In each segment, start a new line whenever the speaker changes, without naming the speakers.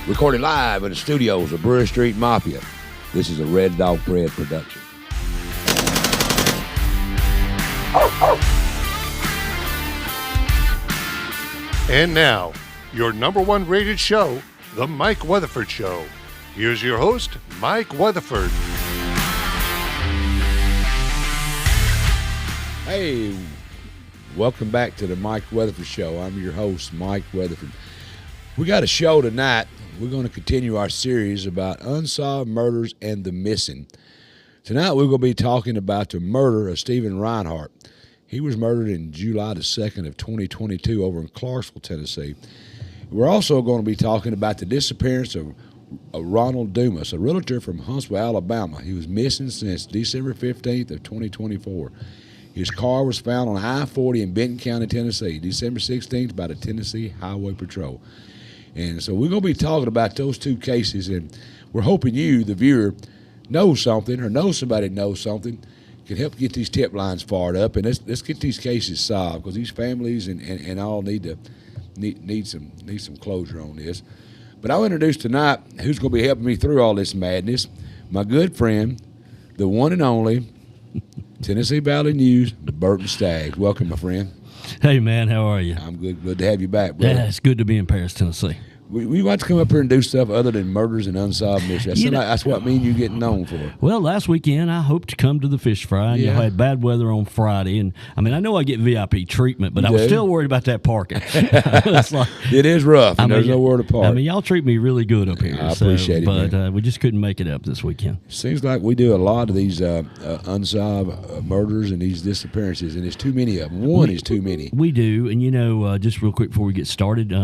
Recorded live in the studios of Brewer Street Mafia. This is a Red Dog Bread production.
And now, your number one rated show, The Mike Weatherford Show. Here's your host, Mike Weatherford.
Hey, welcome back to the Mike Weatherford Show. I'm your host, Mike Weatherford. We got a show tonight. We're going to continue our series about unsolved murders and the missing. Tonight we're going to be talking about the murder of Steven Rinehart. He was murdered in July the 2nd of 2022 over in Clarksville, Tennessee. We're also going to be talking about the disappearance of Ronald Dumas, a realtor from Huntsville, Alabama. He was missing since December 15th of 2024. His car was found on I-40 in Benton County, Tennessee, December 16th by the Tennessee Highway Patrol. And so we're going to be talking about those two cases, and we're hoping you, the viewer, knows something or knows somebody that knows something, can help get these tip lines fired up, and let's get these cases solved, because these families and all need some closure on this. But I'll introduce tonight who's going to be helping me through all this madness, my good friend, the one and only Tennessee Valley News, Burton Staggs. Welcome, my friend.
Hey, man, how are you?
I'm good. Good to have you back, brother.
Yeah, it's good to be in Paris, Tennessee.
We want to come up here and do stuff other than murders and unsolved mysteries. That's what me and you getting known for.
Well, last weekend I hoped to come to the fish fry. And, I had bad weather on Friday, and I mean I know I get VIP treatment, but I was still worried about that parking.
It is rough. There's nowhere to park.
I mean, y'all treat me really good up here.
I appreciate it,
but we just couldn't make it up this weekend.
Seems like we do a lot of these unsolved murders and these disappearances, and there's too many of them. One is too many.
We do, and just real quick before we get started.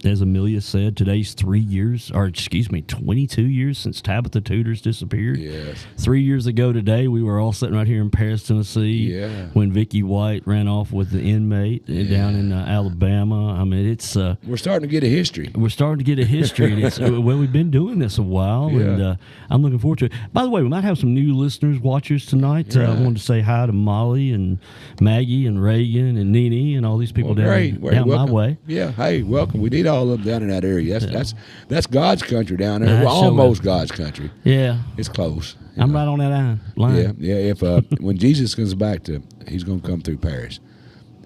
As Amelia said, today's 22 years since Tabitha Tudor's disappeared.
Yes.
3 years ago today, we were all sitting right here in Paris, Tennessee, when Vicky White ran off with the inmate down in Alabama. I mean, it's
we're starting to get a history.
We're starting to get a history, and it's we've been doing this a while, and I'm looking forward to it. By the way, we might have some new listeners, watchers tonight. I wanted to say hi to Molly and Maggie and Reagan and Nene and all these people down my way.
Yeah, hey, welcome. We need all of them down in that area. That's God's country down there. Well, almost God's country.
Yeah,
it's close.
I'm right on that line.
Yeah. If when Jesus comes back he's going to come through Paris.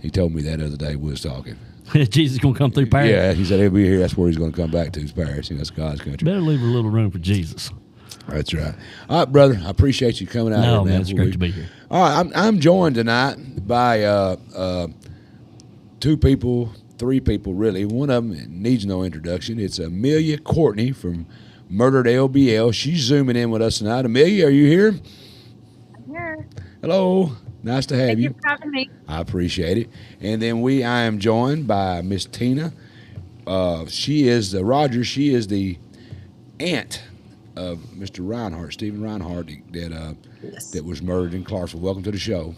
He told me that other day we was talking.
Jesus is going to come through Paris.
Yeah, he said he'll be here. That's where he's going to come back to, is Paris. That's God's country.
Better leave a little room for Jesus.
That's right. All right, brother. I appreciate you coming out here, man.
It's great to be here.
All right, I'm joined tonight by three people, really. One of them needs no introduction. It's Amelia Courtney from Murdered LBL. She's zooming in with us tonight. Amelia, are you here?
I'm here.
Hello. Nice to have
Thank
you.
you for having me.
I appreciate it. And then I am joined by Miss Tina. She is Roger. She is the aunt of Mr. Rinehart, Steven Rinehart, that was murdered in Clarksville. Welcome to the show.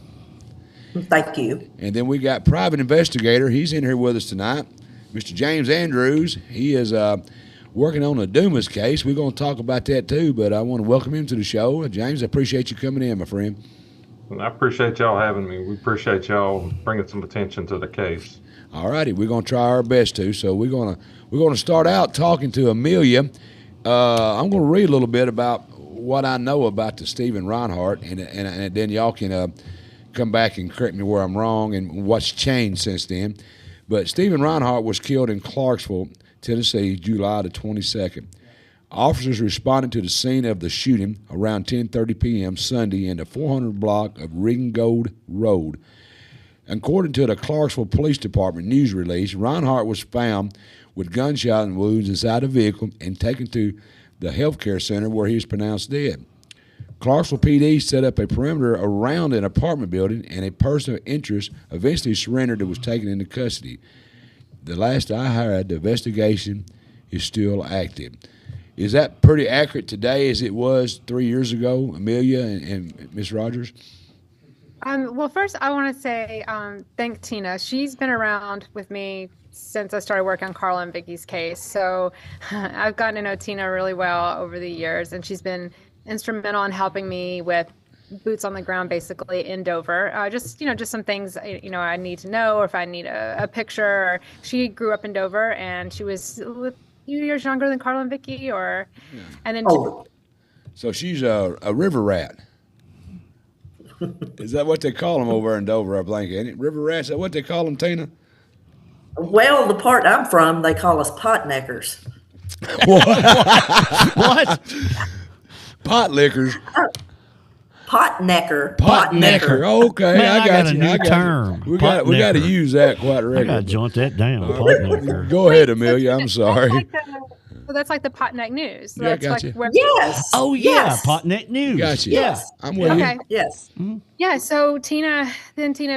Thank you.
And then we got private investigator. He's in here with us tonight, Mr. James Andrews. He is working on a Dumas case. We're going to talk about that too, but I want to welcome him to the show. James, I appreciate you coming in, my friend.
I appreciate y'all having me. We appreciate y'all bringing some attention to the case.
All righty, we're going to try our best to. So we're going to start out talking to Amelia. I'm going to read a little bit about what I know about the Steven Rinehart, and then y'all can come back and correct me where I'm wrong and what's changed since then. But Steven Rinehart was killed in Clarksville, Tennessee, July the 22nd. Officers responded to the scene of the shooting around 10:30 p.m. Sunday in the 400 block of Ringgold Road. According to the Clarksville Police Department news release, Rinehart was found with gunshot wounds inside the vehicle and taken to the health care center where he was pronounced dead. Clarksville PD set up a perimeter around an apartment building, and a person of interest eventually surrendered and was taken into custody. The last I heard, the investigation is still active. Is that pretty accurate today as it was 3 years ago, Amelia and Miss Rogers?
Well, first I want to say thank Tina. She's been around with me since I started working on Carla and Vicky's case. So I've gotten to know Tina really well over the years, and she's been instrumental in helping me with boots on the ground, basically in Dover. Just some things, I need to know, or if I need a picture. She grew up in Dover, and she was few years younger than Carla and Vicky, or and then
Oh,
So she's a river rat. Is that what they call them over in Dover, I think, ain't it? River rats, is that what they call them, Tina?
well, the part I'm from, they call us potneckers.
What?
Pot lickers.
Potnecker.
Pot necker. Oh, okay,
Man, I got
you.
a new
I got
term.
You. We got to
Potnecker.
use that quite
I gotta
regularly.
jot that down. Potnecker.
Go ahead, Amelia. I'm sorry.
so that's like the Potneck News. So
Yeah,
that's
gotcha.
like where,
Yes.
Oh yeah,
Yes.
Potneck News.
Gotcha.
Yeah.
I'm with
okay.
you.
Yes.
Yeah, so Tina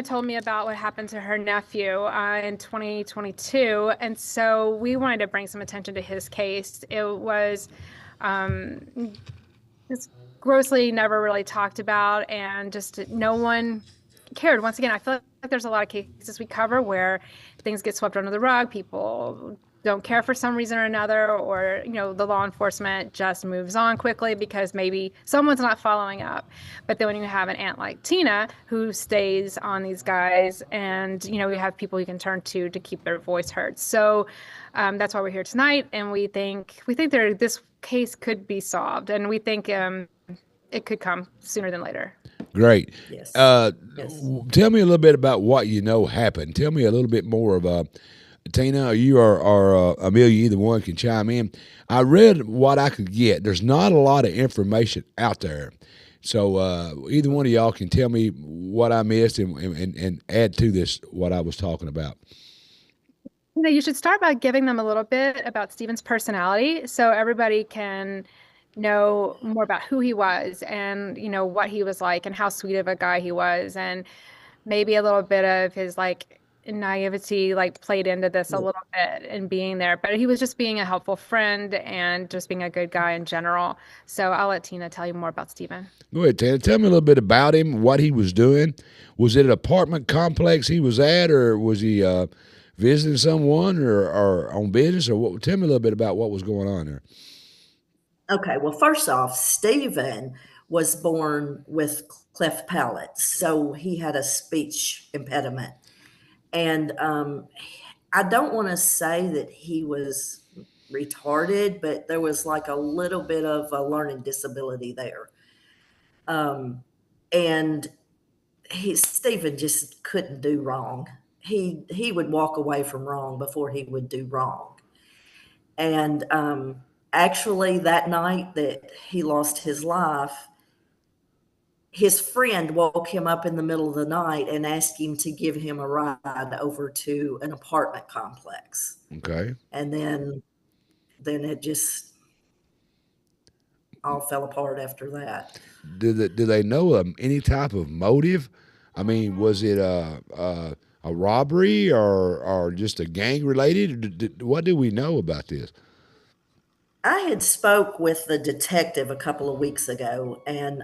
told me about what happened to her nephew in 2022, and so we wanted to bring some attention to his case. It was it's grossly never really talked about, and just no one cared. Once again, I feel like there's a lot of cases we cover where things get swept under the rug. People don't care for some reason or another, or the law enforcement just moves on quickly because maybe someone's not following up. But then when you have an aunt like Tina who stays on these guys, and we have people you can turn to keep their voice heard. So that's why we're here tonight, and we think this case could be solved, and we think it could come sooner than later.
Great.
Yes.
Yes. Tell me a little bit about what happened. Tell me a little bit more of Tina, you or Amelia, either one can chime in. I read what I could get. There's not a lot of information out there. So either one of y'all can tell me what I missed and add to this what I was talking about.
You should start by giving them a little bit about Steven's personality so everybody can know more about who he was and, what he was like and how sweet of a guy he was, and maybe a little bit of his naivety played into this a little bit in being there, but he was just being a helpful friend and just being a good guy in general. So I'll let Tina tell you more about Steven.
Go ahead, Tina. Tell me a little bit about him, what he was doing. Was it an apartment complex he was at, or was he visiting someone or on business, or what? Tell me a little bit about what was going on there.
Okay. Well, first off, Steven was born with cleft palate, so he had a speech impediment. And I don't want to say that he was retarded, but there was a little bit of a learning disability there. And Stephen just couldn't do wrong. He would walk away from wrong before he would do wrong. And actually, that night that he lost his life, his friend woke him up in the middle of the night and asked him to give him a ride over to an apartment complex.
Okay.
And then it just all fell apart after that.
Do they know any type of motive? I mean, was it a robbery or just a gang related? What do we know about this?
I had spoke with the detective a couple of weeks ago, and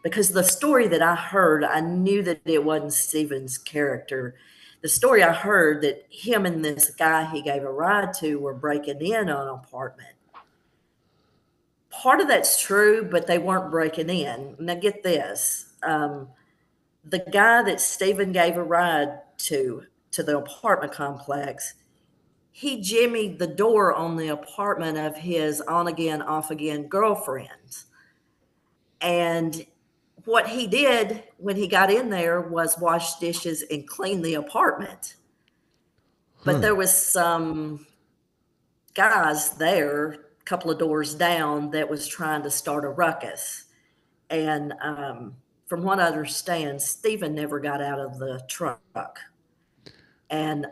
because the story that I heard, I knew that it wasn't Steven's character. The story I heard that him and this guy he gave a ride to were breaking in on an apartment. Part of that's true, but they weren't breaking in. Now get this. The guy that Steven gave a ride to the apartment complex, he jimmied the door on the apartment of his on-again, off-again girlfriend. And what he did when he got in there was wash dishes and clean the apartment. But there was some guys there, a couple of doors down, that was trying to start a ruckus. And from what I understand, Steven never got out of the truck. And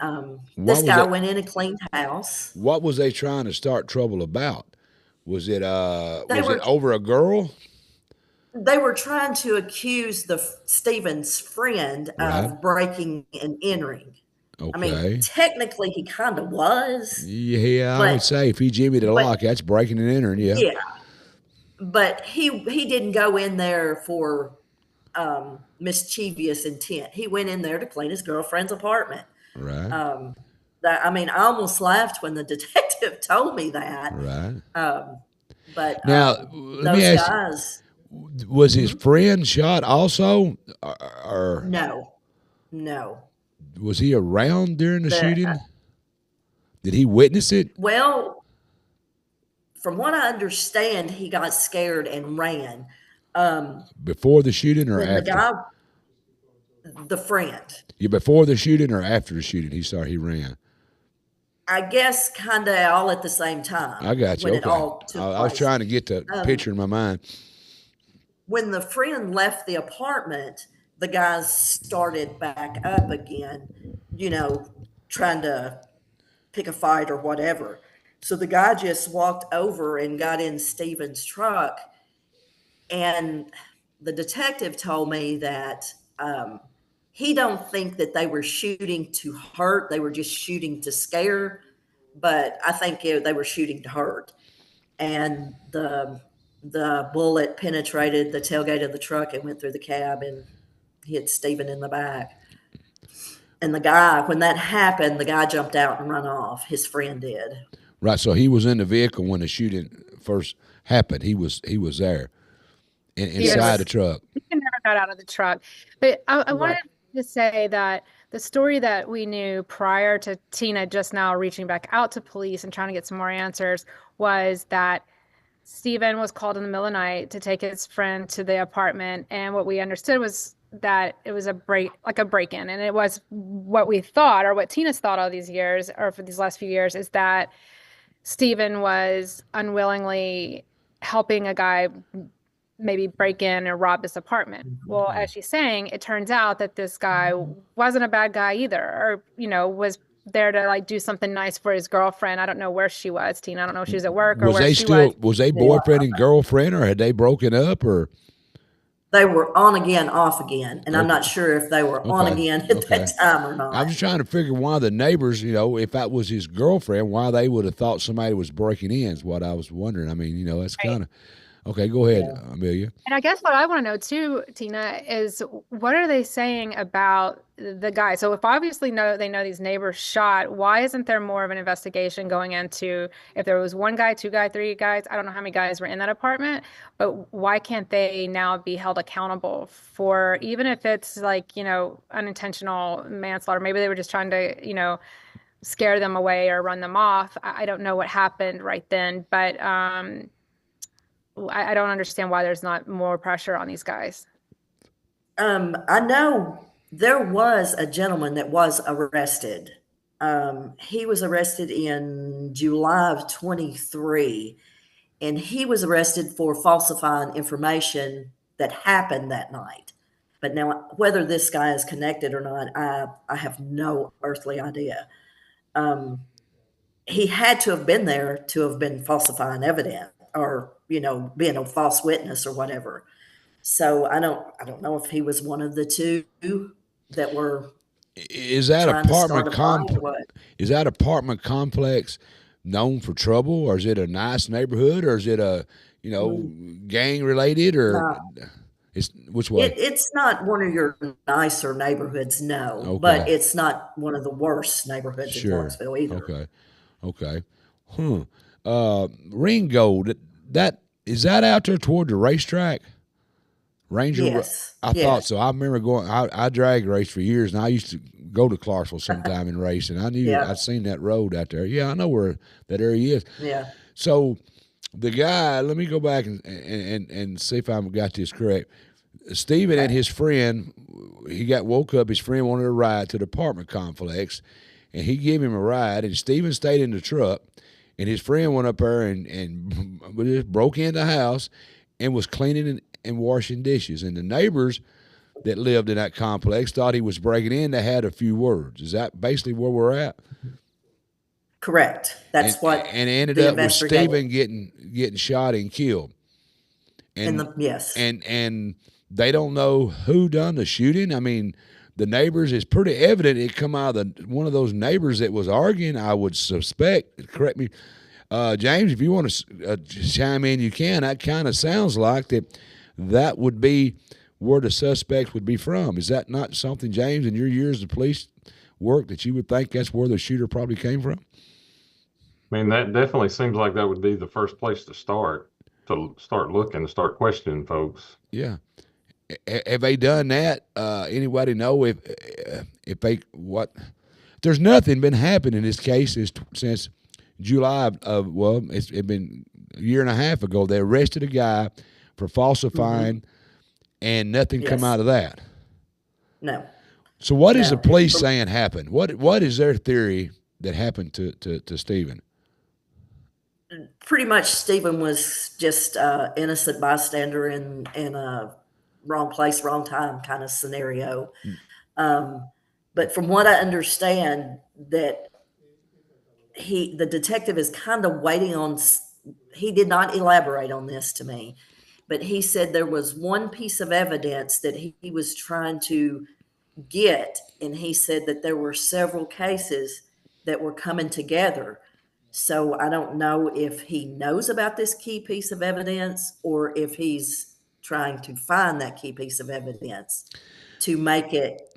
this guy went in and cleaned house.
What was they trying to start trouble about? Was it it over a girl?
They were trying to accuse Steven's friend of breaking and entering.
Okay.
I mean, technically he kind of was.
Yeah, I would say if he jimmied the lock, that's breaking and entering. Yeah.
Yeah. But he didn't go in there for mischievous intent. He went in there to clean his girlfriend's apartment.
Right.
I almost laughed when the detective told me that.
Right.
But
now, let me ask
guys.
Was his friend shot also? Or
No.
Was he around during the shooting? Did he witness it?
Well, from what I understand, he got scared and ran.
Before the shooting or
When
after?
the guy, the friend,
Yeah, before the shooting or after the shooting? He ran.
I guess kind of all at the same time.
I got you.
When
Okay.
it all took
I was
place.
trying to get the picture in my mind.
When the friend left the apartment, the guys started back up again, trying to pick a fight or whatever. So the guy just walked over and got in Steven's truck. And the detective told me that he don't think that they were shooting to hurt. They were just shooting to scare. But I think they were shooting to hurt. And the bullet penetrated the tailgate of the truck and went through the cab and hit Steven in the back. And the guy, when that happened, the guy jumped out and ran off. His friend did.
Right. So he was in the vehicle when the shooting first happened. He was there inside the truck.
He never got out of the truck. But I wanted to say that the story that we knew prior to Tina just now reaching back out to police and trying to get some more answers was that Steven was called in the middle of the night to take his friend to the apartment. And what we understood was that it was a break-in. And it was what we thought, or what Tina's thought all these years, or for these last few years, is that Steven was unwillingly helping a guy maybe break in or rob this apartment. Well, as she's saying, it turns out that this guy wasn't a bad guy either, or, was there to do something nice for his girlfriend. I don't know where she was, Tina. I don't know if she was at work or where she was.
Was they boyfriend and girlfriend, or had they broken up, or?
They were on again, off again, and I'm not sure if they were on again at that time or not.
I'm just trying to figure why the neighbors, if that was his girlfriend, why they would have thought somebody was breaking in is what I was wondering. I mean, that's kind of okay. Go ahead, Amelia.
And I guess what I want to know too, Tina, is what are they saying about the guy? So if obviously they know these neighbors shot, why isn't there more of an investigation going into if there was one guy, two guys, three guys? I don't know how many guys were in that apartment, but why can't they now be held accountable for, even if it's unintentional manslaughter? Maybe they were just trying to, scare them away or run them off. I don't know what happened right then, but I don't understand why there's not more pressure on these guys.
I know there was a gentleman that was arrested. He was arrested in July of 23, and he was arrested for falsifying information that happened that night. But now, whether this guy is connected or not, I have no earthly idea. He had to have been there to have been falsifying evidence, or being a false witness or whatever. So I don't know if he was one of the two that were.
Is that apartment complex known for trouble, or is it a nice neighborhood, or is it a gang related, or it's which way?
It's not one of your nicer neighborhoods, no, but it's not one of the worst neighborhoods in Clarksville either.
Okay. Ringgold, is that out there toward the racetrack? Ranger?
Yes.
I thought so. I remember going, I drag race for years, and I used to go to Clarksville sometime and race, and I knew I'd seen that road out there. Yeah, I know where that area is.
Yeah.
So the guy, let me go back and see if I've got this correct. Steven and his friend, he woke up, his friend wanted a ride to the apartment complex, and he gave him a ride, and Steven stayed in the truck, and his friend went up there and just broke into the house and was cleaning and washing dishes. And the neighbors that lived in that complex thought he was breaking in. They had a few words. Is that basically where we're at?
Correct. That's what.
And it ended up with Steven getting shot and killed.
Yes.
And they don't know who done the shooting. I mean, the neighbors, it's pretty evident it come out of one of those neighbors that was arguing, I would suspect. Correct me, James, if you want to chime in, you can. That kind of sounds like that would be where the suspects would be from. Is that not something, James, in your years of police work, that you would think that's where the shooter probably came from?
I mean, that definitely seems like that would be the first place to start looking, to start questioning folks.
Yeah. Have they done that? Anybody know if they what? There's nothing been happening in this case since July of it's been a year and a half ago, they arrested a guy for falsifying, and nothing come out of that.
No.
So what is the police saying happened? What is their theory that happened to Steven?
Pretty much Steven was just innocent bystander in a wrong place, wrong time kind of scenario. But from what I understand, that the detective is kind of waiting on, he did not elaborate on this to me, but he said there was one piece of evidence that he was trying to get, and he said that there were several cases that were coming together. So I don't know if he knows about this key piece of evidence or if he's trying to find that key piece of evidence to make it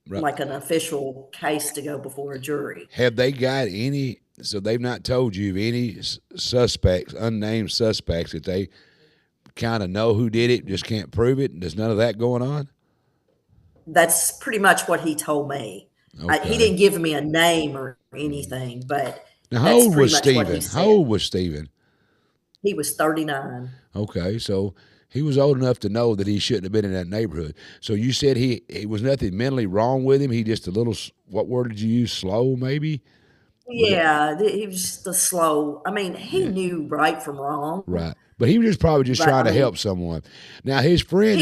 like an official case to go before a jury.
Have they got any, so they've not told you of any suspects, unnamed suspects, that they kind of know who did it, just can't prove it, and there's none of that going on?
That's pretty much what he told me.
Okay.
He didn't give me a name or anything, but
now, how old was Steven? How old was Steven?
He was 39.
Okay, so he was old enough to know that he shouldn't have been in that neighborhood. So you said he was nothing mentally wrong with him. He just a little, what word did you use? Slow, maybe?
Yeah, he was just a slow. I mean, he knew right from wrong.
Right. But he was just probably just trying to help someone. Now, his friend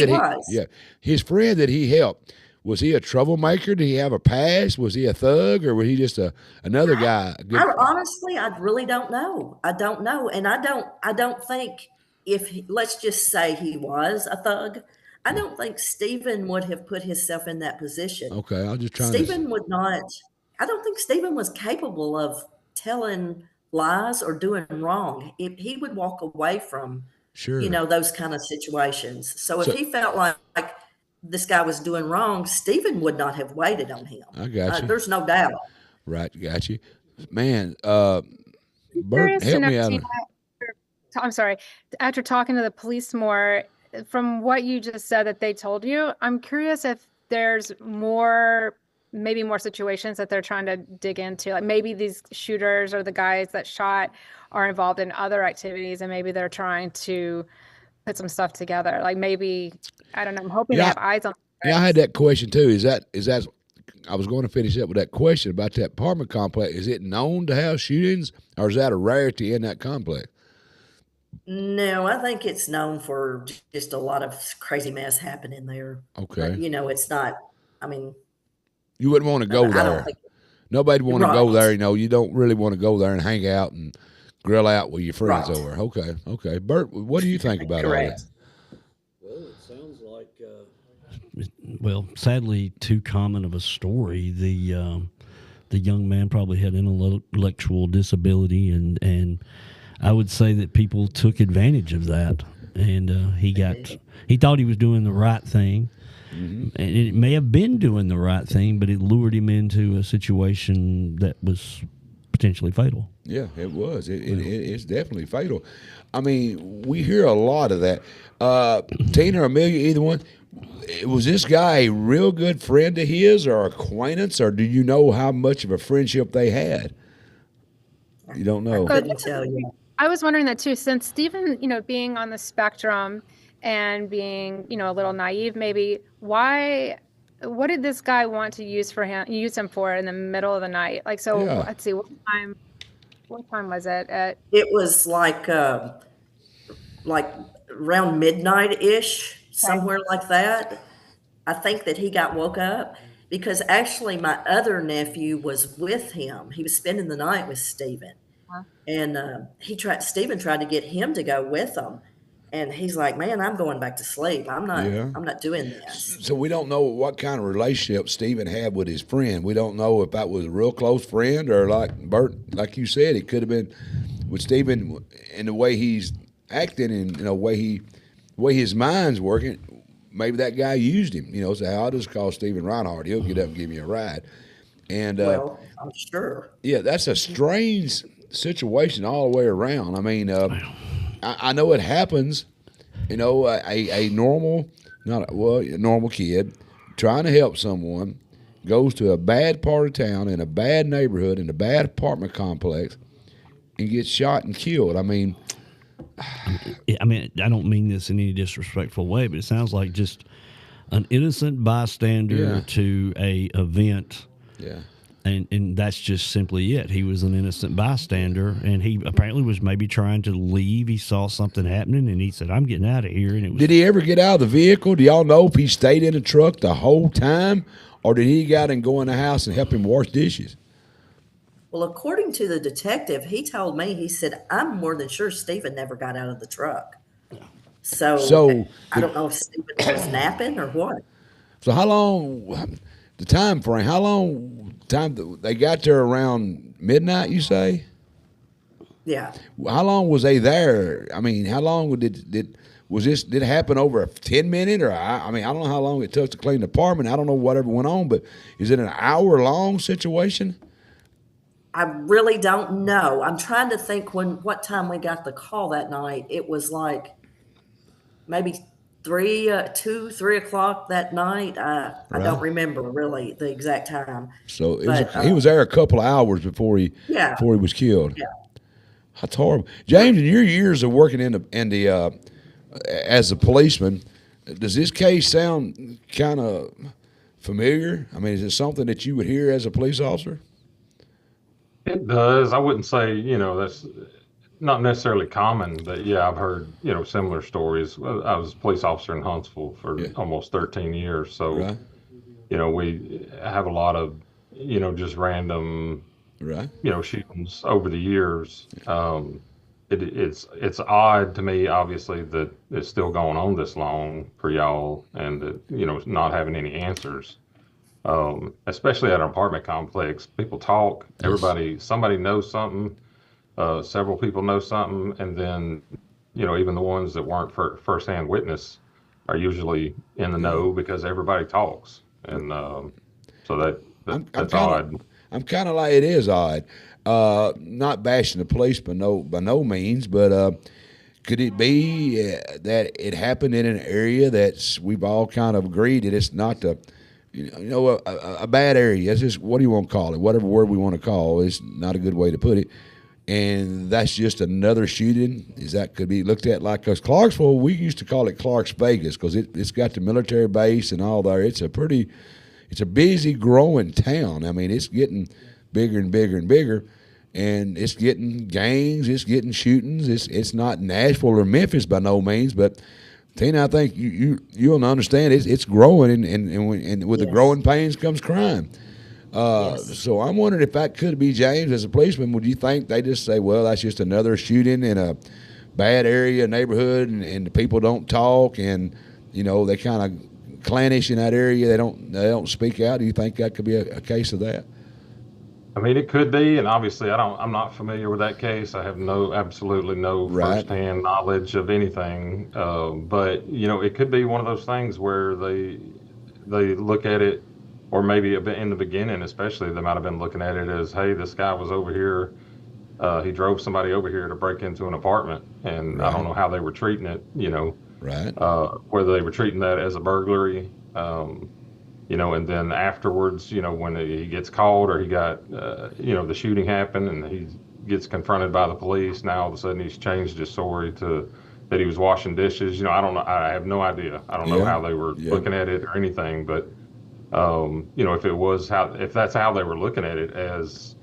his friend that he helped, was he a troublemaker? Did he have a past? Was he a thug, or was he just another guy?
Honestly, I really don't know. I don't know, and I don't think let's just say he was a thug. I don't think Steven would have put himself in that position.
Okay, I'll just try.
Steven would not. I don't think Steven was capable of telling lies or doing wrong. He would walk away from, those kind of situations. So if he felt like this guy was doing wrong, Steven would not have waited on him.
I got you.
There's no doubt.
Right, got you. Man, Bert, help me out.
I'm sorry. After talking to the police more, from what you just said that they told you, I'm curious if there's maybe more situations that they're trying to dig into. Like maybe these shooters or the guys that shot are involved in other activities, and maybe they're trying to put some stuff together. Like maybe, I don't know, I'm hoping they have eyes on.
Yeah, I had that question too. Is that I was going to finish up with that question about that apartment complex. Is it known to have shootings, or is that a rarity in that complex?
No, I think it's known for just a lot of crazy mess happening there.
Okay.
But, it's not, I mean.
You wouldn't want to go there. Nobody would want to go there. You don't really want to go there and hang out and grill out with your friends over. Okay. Bert, what do you think about all that?
Well, it sounds like, sadly, too common of a story. The young man probably had intellectual disability, and I would say that people took advantage of that, and he thought he was doing the right thing. Mm-hmm. And it may have been doing the right thing, but it lured him into a situation that was potentially fatal.
Yeah, it was. It's definitely fatal. I mean, we hear a lot of that. Tina or Amelia, either one, was this guy a real good friend of his or acquaintance, or do you know how much of a friendship they had? You don't know.
I couldn't tell you.
I was wondering that too, since Steven, being on the spectrum and being, a little naive, maybe what did this guy want to use him for in the middle of the night? Like, so let's see, what time was it
it was like around midnight-ish, somewhere like that. I think that he got woke up because actually my other nephew was with him. He was spending the night with Steven. And Steven tried to get him to go with him, and he's like, "Man, I'm going back to sleep. I'm not doing this."
So we don't know what kind of relationship Steven had with his friend. We don't know if that was a real close friend or, like Bert, like you said, it could have been with Steven in the way he's acting and the way his mind's working. Maybe that guy used him. So I'll just call Steven Rinehart. He'll get up and give me a ride. And
I'm sure.
Yeah, that's a strange situation all the way around. I mean, I know it happens. A normal kid trying to help someone goes to a bad part of town in a bad neighborhood in a bad apartment complex and gets shot and killed. I mean,
I mean, I don't mean this in any disrespectful way, but it sounds like just an innocent bystander to a event.
Yeah.
And that's just simply it. He was an innocent bystander, and he apparently was maybe trying to leave. He saw something happening, and he said, "I'm getting out of here." And it was.
Did he ever get out of the vehicle? Do y'all know if he stayed in the truck the whole time, or did he get out and go in the house and help him wash dishes?
Well, according to the detective, he told me, he said, I'm more than sure Stephen never got out of the truck. So I don't know if Stephen was napping or what.
So how long, the time frame, they got there around midnight, you say?
Yeah.
How long was they there? I mean, how long did it happen over a 10-minute, or I don't know how long it took to clean the apartment. I don't know whatever went on, but is it an hour-long situation?
I really don't know. I'm trying to think what time we got the call that night. It was like maybe 3 o'clock that night. I don't remember really the exact time.
So he was there a couple of hours before he was killed.
Yeah.
That's horrible. James, in your years of working as a policeman, does this case sound kind of familiar? I mean, is it something that you would hear as a police officer?
It does. I wouldn't say, that's not necessarily common, but yeah, I've heard, similar stories. I was a police officer in Huntsville for almost 13 years. So,
right.
We have a lot of, just random,
right.
Shootings over the years. It's odd to me, obviously, that it's still going on this long for y'all and that, not having any answers. Especially at an apartment complex, people talk. Somebody knows something. Several people know something, and then, even the ones that weren't firsthand witness are usually in the know because everybody talks, and so that's odd.
I'm kind of like, it is odd. Not bashing the police by no means, but could it be that it happened in an area that we've all kind of agreed that it's not a bad area? It's just, what do you want to call it? Whatever word we want to call, it's not a good way to put it. And that's just another shooting. Could be looked at like, because Clarksville, we used to call it Clark's Vegas because it's got the military base and all there. It's a busy growing town. I mean, it's getting bigger and bigger and bigger, and it's getting gangs, it's getting shootings. It's not Nashville or Memphis by no means, but Tina, I think you'll understand it's growing, and with the growing pains comes crime. So I'm wondering if that could be, James, as a policeman, would you think they just say, well, that's just another shooting in a bad area, neighborhood, and the people don't talk, and they kind of clannish in that area, they don't speak out? Do you think that could be a case of that?
I mean, it could be, and obviously I'm not familiar with that case. I have absolutely no firsthand knowledge of anything. But it could be one of those things where they look at it, or maybe a bit in the beginning, especially, they might have been looking at it as, hey, this guy was over here. He drove somebody over here to break into an apartment, and I don't know how they were treating it. Whether they were treating that as a burglary. And then afterwards, when he gets called, or he got, the shooting happened and he gets confronted by the police, now all of a sudden he's changed his story to that he was washing dishes. I don't know. I have no idea. I don't know how they were looking at it or anything, but, if that's how they were looking at it, as,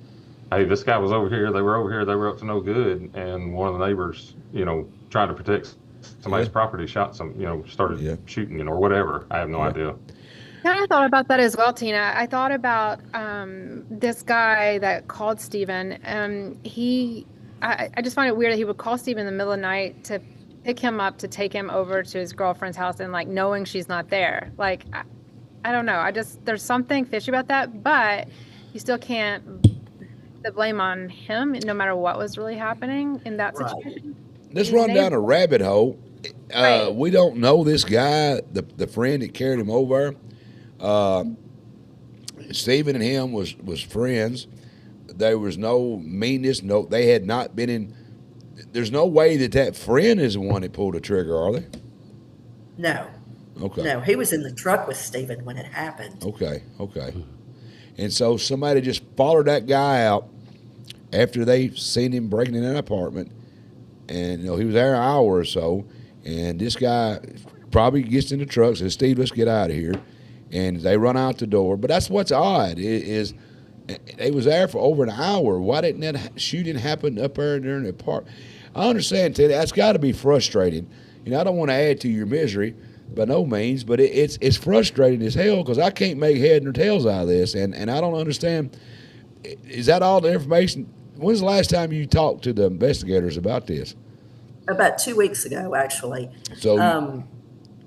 hey, this guy was over here, they were up to no good. And one of the neighbors, trying to protect somebody's property, shot started shooting, or whatever. I have no idea.
Yeah, I thought about that as well, Tina. I thought about this guy that called Steven. I just find it weird that he would call Steven in the middle of the night to pick him up, to take him over to his girlfriend's house, and knowing she's not there. I don't know. There's something fishy about that, but you still can't put the blame on him, no matter what was really happening in that situation.
Let's run down a rabbit hole. We don't know this guy, the friend that carried him over. Stephen and him was friends. There was no meanness. No, they had not been in. There's no way that friend is the one that pulled the trigger, are they?
No.
Okay.
No, he was in the truck with Stephen when it happened.
Okay. And so somebody just followed that guy out after they seen him breaking in an apartment, and he was there an hour or so, and this guy probably gets in the truck, says, "Steve, let's get out of here," and they run out the door. But that's what's odd is they was there for over an hour. Why didn't that shooting happen up there during the park? I understand, Ted. That's got to be frustrating. I don't want to add to your misery by no means, but it's frustrating as hell because I can't make head nor tails out of this, and I don't understand. Is that all the information? When's the last time you talked to the investigators about this?
About 2 weeks ago, actually.
So,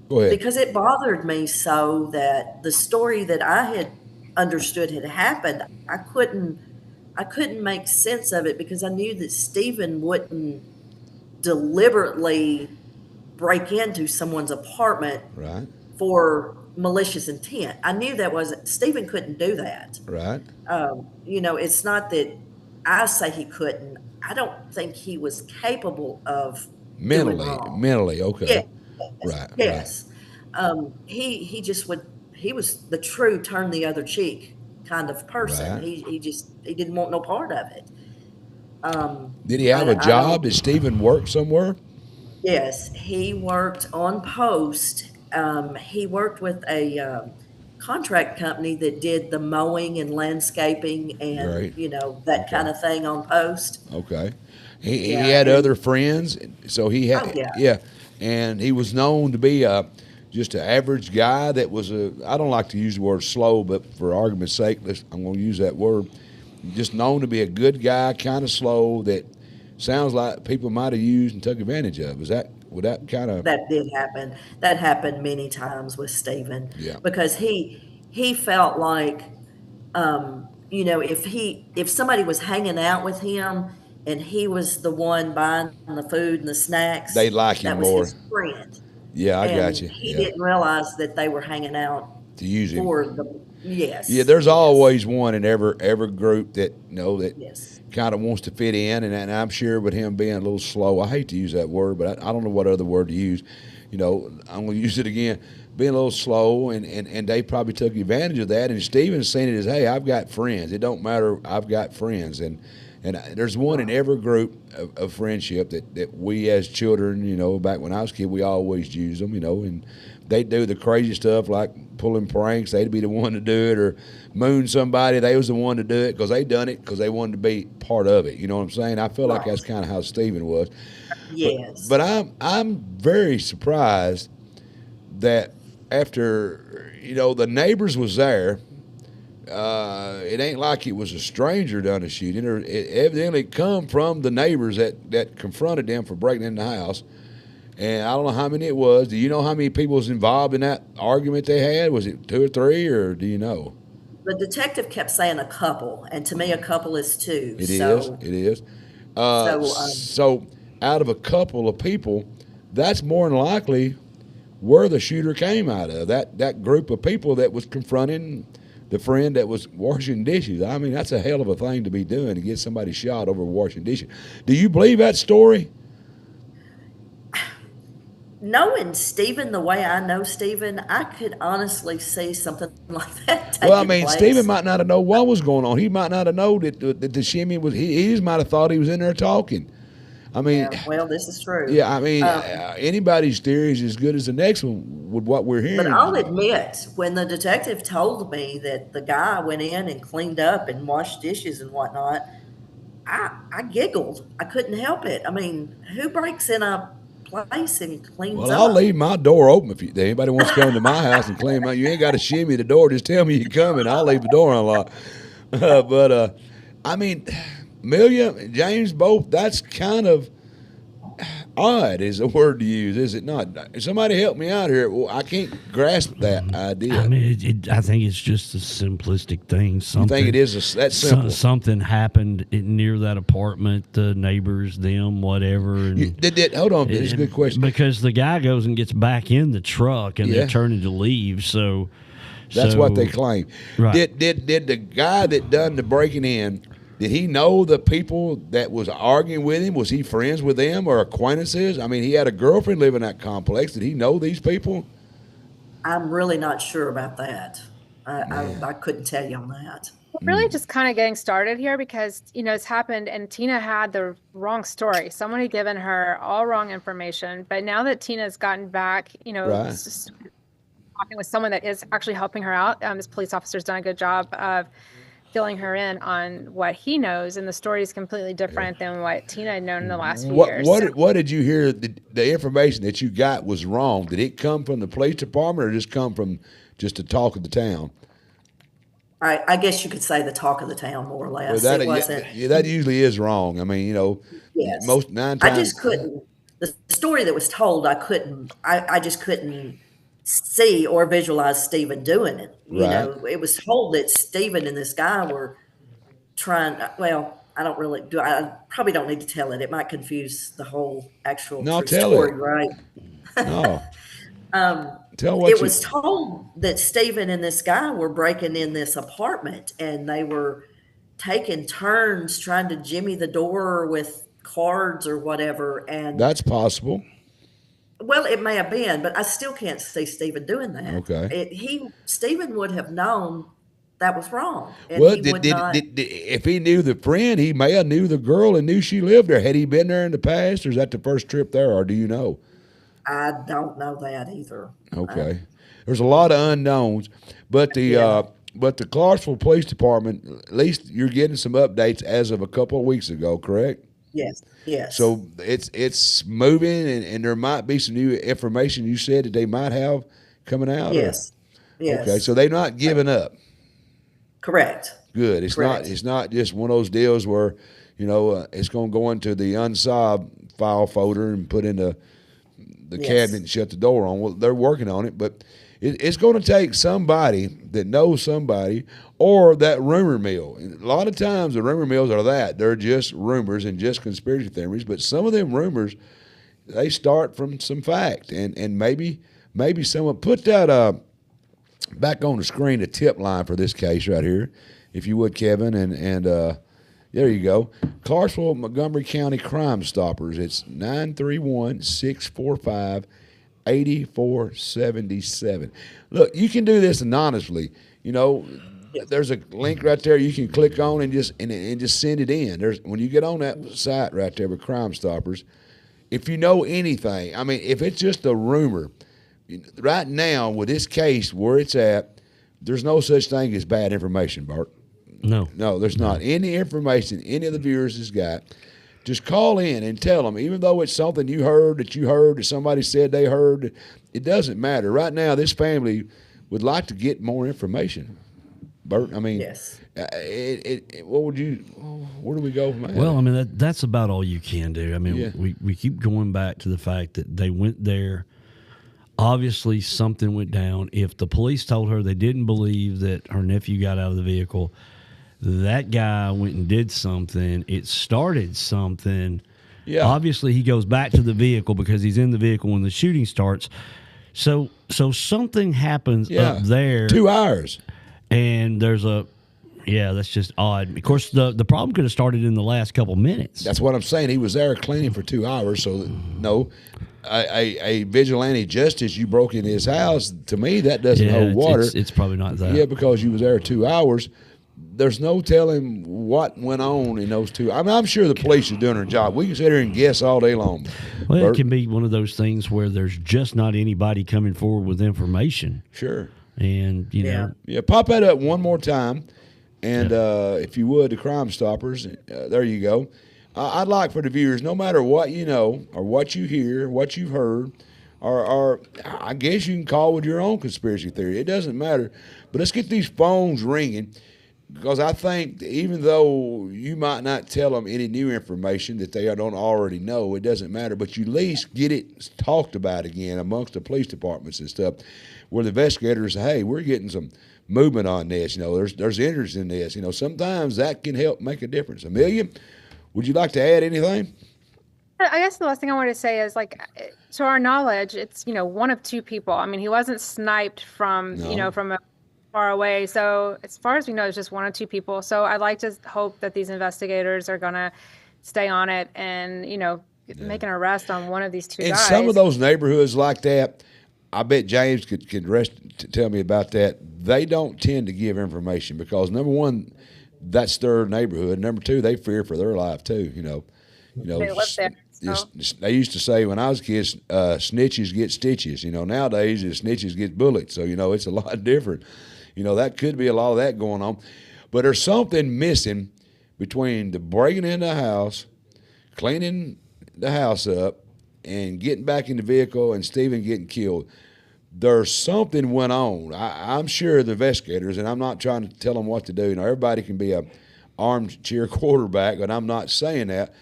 go ahead.
Because it bothered me so that the story that I had understood had happened, I couldn't make sense of it because I knew that Steven wouldn't deliberately break into someone's apartment
Right.
for malicious intent. I knew that wasn't, Steven couldn't do that.
Right.
It's not that I say he couldn't. I don't think he was capable of doing wrong.
Mentally, okay.
Yeah.
Right.
Yes. He just would. He was the true turn the other cheek kind of person.
Right.
He didn't want no part of it.
Did he have a job? Did Steven work somewhere?
Yes, he worked on post. He worked with a contract company that did the mowing and landscaping and
Right.
that kind of thing on post.
Okay. He had other friends, so he had and he was known to be just an average guy that was I don't like to use the word slow, but for argument's sake, I'm going to use that word. Just known to be a good guy, kind of slow, that sounds like people might have used and took advantage of. Would that kind of...
That did happen. That happened many times with Steven.
Yeah.
Because he felt like, if somebody was hanging out with him and he was the one buying the food and the snacks,
they like him more.
That was his friend.
Yeah, I got you.
He didn't realize that they were hanging out
to use him.
Yes.
Yeah, there's always one in every group that
yes.
kind of wants to fit in, and I'm sure with him being a little slow, I hate to use that word, but I don't know what other word to use. I'm going to use it again. Being a little slow, and they probably took advantage of that. And Steven's seen it as, hey, I've got friends. It don't matter. I've got friends, and there's one in every group of friendship that we as children, back when I was a kid, we always used them, and they do the crazy stuff like pulling pranks. They'd be the one to do it, or moon somebody. They was the one to do it because they done it because they wanted to be part of it. You know what I'm saying? I feel like that's kind of how Steven was.
Yes.
But I'm very surprised that after the neighbors was there. It ain't like it was a stranger done the shooting, or it evidently come from the neighbors that confronted them for breaking in the house. And I don't know how many it was. Do you know how many people was involved in that argument they had? Was it 2 or 3, or do you know?
The detective kept saying a couple, and to me, a couple is 2.
It is. So out of a couple of people, that's more than likely where the shooter came out of. That group of people that was confronting the friend that was washing dishes. I mean, that's a hell of a thing to be doing, to get somebody shot over washing dishes. Do you believe that story?
Knowing Steven the way I know Steven, I could honestly see something like that taking place.
Well, I mean, Steven might not have known what was going on. He might not have known that the shimmy was. He just might have thought he was in there talking. I mean,
well, this is true.
Yeah, I mean, anybody's theory is as good as the next one with what we're hearing.
But I'll admit, when the detective told me that the guy went in and cleaned up and washed dishes and whatnot, I giggled. I couldn't help it. I mean, who breaks in a place and cleans up?
Well, I'll leave my door open if anybody wants to come to my house and clean out. You ain't got to shimmy the door. Just tell me you're coming. I'll leave the door unlocked. But I mean, Amelia, James, both, that's kind of odd is a word to use, is it not? Somebody help me out here. Well, I can't grasp that idea.
I mean, I think it's just a simplistic thing.
You think it is that simple?
Something happened near that apartment, the neighbors, them, whatever. And
hold on, this is a good question.
Because the guy goes and gets back in the truck and they're turning to leave, so...
That's what they claim.
Right.
Did the guy that done the breaking in, did he know the people that was arguing with him? Was he friends with them or acquaintances? I mean, he had a girlfriend living in that complex. Did he know these people?
I'm really not sure about that. I couldn't tell you on that.
We're really just kind of getting started here because, it's happened and Tina had the wrong story. Someone had given her all wrong information. But now that Tina's gotten back, just talking with someone that is actually helping her out, this police officer's done a good job of filling her in on what he knows. And the story is completely different than what Tina had known in the last few years.
What did you hear? The information that you got was wrong. Did it come from the police department or just come from just the talk of the town?
I guess you could say the talk of the town, more or less.
Well,
it wasn't.
Yeah, that usually is wrong. I mean,
yes.
most 9 times.
I just couldn't. The story that was told, I just couldn't see or visualize Steven doing it. It was told that Steven and this guy were trying. Well, I probably don't need to tell it. It might confuse the whole actual story, right?
No.
It was told that Steven and this guy were breaking in this apartment and they were taking turns trying to jimmy the door with cards or whatever. And
that's possible.
Well, it may have been, but I still can't see Steven doing that.
Okay.
Steven would have known that was wrong. And
well, if he knew the friend, he may have knew the girl and knew she lived there. Had he been there in the past, or is that the first trip there, or do you know?
I don't know that either.
Okay. There's a lot of unknowns, but the Clarksville Police Department, at least you're getting some updates as of a couple of weeks ago, correct?
Yes.
So it's moving, and there might be some new information you said that they might have coming out?
Yes.
Okay, so they're not giving up.
Correct.
Good. It's not just one of those deals where, it's going to go into the unsolved file folder and put in the cabinet and shut the door on. Well, they're working on it, but it's going to take somebody that knows somebody or that rumor mill. And a lot of times the rumor mills are they're just rumors and just conspiracy theories, but some of them rumors, they start from some fact. And maybe someone put that back on the screen, the tip line for this case right here, if you would, Kevin, and there you go. Clarksville, Montgomery County Crime Stoppers. It's 931-645-8477. Look, you can do this anonymously. There's a link right there you can click on and just send it in. When you get on that site right there with Crime Stoppers, if you know anything, I mean, if it's just a rumor, right now with this case where it's at, there's no such thing as bad information, Bart.
No,
there's not any information any of the viewers has got. Just call in and tell them, even though it's something you heard that somebody said they heard, it doesn't matter. Right now, this family would like to get more information. Bert, I mean,
yes.
Where do we go from that?
Well, I mean, that's about all you can do. I mean, we keep going back to the fact that they went there. Obviously, something went down. If the police told her they didn't believe that her nephew got out of the vehicle, that guy went and did something. It started something. Yeah. Obviously, he goes back to the vehicle because he's in the vehicle when the shooting starts. So something happens up there.
2 hours.
And there's that's just odd. Of course, the problem could have started in the last couple minutes.
That's what I'm saying. He was there cleaning for 2 hours. So, no, a vigilante justice, you broke in his house, to me, that doesn't hold water.
It's probably not that.
Yeah, because you was there 2 hours. There's no telling what went on in those 2. I mean, I'm sure the police are doing their job. We can sit here and guess all day long.
Well, it can be one of those things where there's just not anybody coming forward with information.
Sure.
And, know.
Yeah, pop that up one more time. And if you would, the Crime Stoppers, there you go. I'd like for the viewers, no matter what you know or what you hear, what you've heard, or I guess you can call with your own conspiracy theory. It doesn't matter. But let's get these phones ringing. Because I think even though you might not tell them any new information that they don't already know, it doesn't matter. But you at least get it talked about again amongst the police departments and stuff, where the investigators say, hey, we're getting some movement on this. There's interest in this. Sometimes that can help make a difference. Amelia, would you like to add anything?
I guess the last thing I wanted to say is, to our knowledge, it's, one of two people. I mean, he wasn't sniped from, from a far away. So as far as we know, it's just one or two people. So I'd like to hope that these investigators are going to stay on it and, make an arrest on one of these two guys.
In some of those neighborhoods like that, I bet James could tell me about that. They don't tend to give information because, number one, that's their neighborhood. Number two, they fear for their life too.
They live there. So.
They used to say when I was a kid, snitches get stitches. Nowadays, snitches get bullets. So, it's a lot different. That could be a lot of that going on. But there's something missing between the breaking into the house, cleaning the house up, and getting back in the vehicle and Steven getting killed. There's something went on. I'm sure the investigators, and I'm not trying to tell them what to do. Everybody can be a armchair quarterback, and I'm not saying that.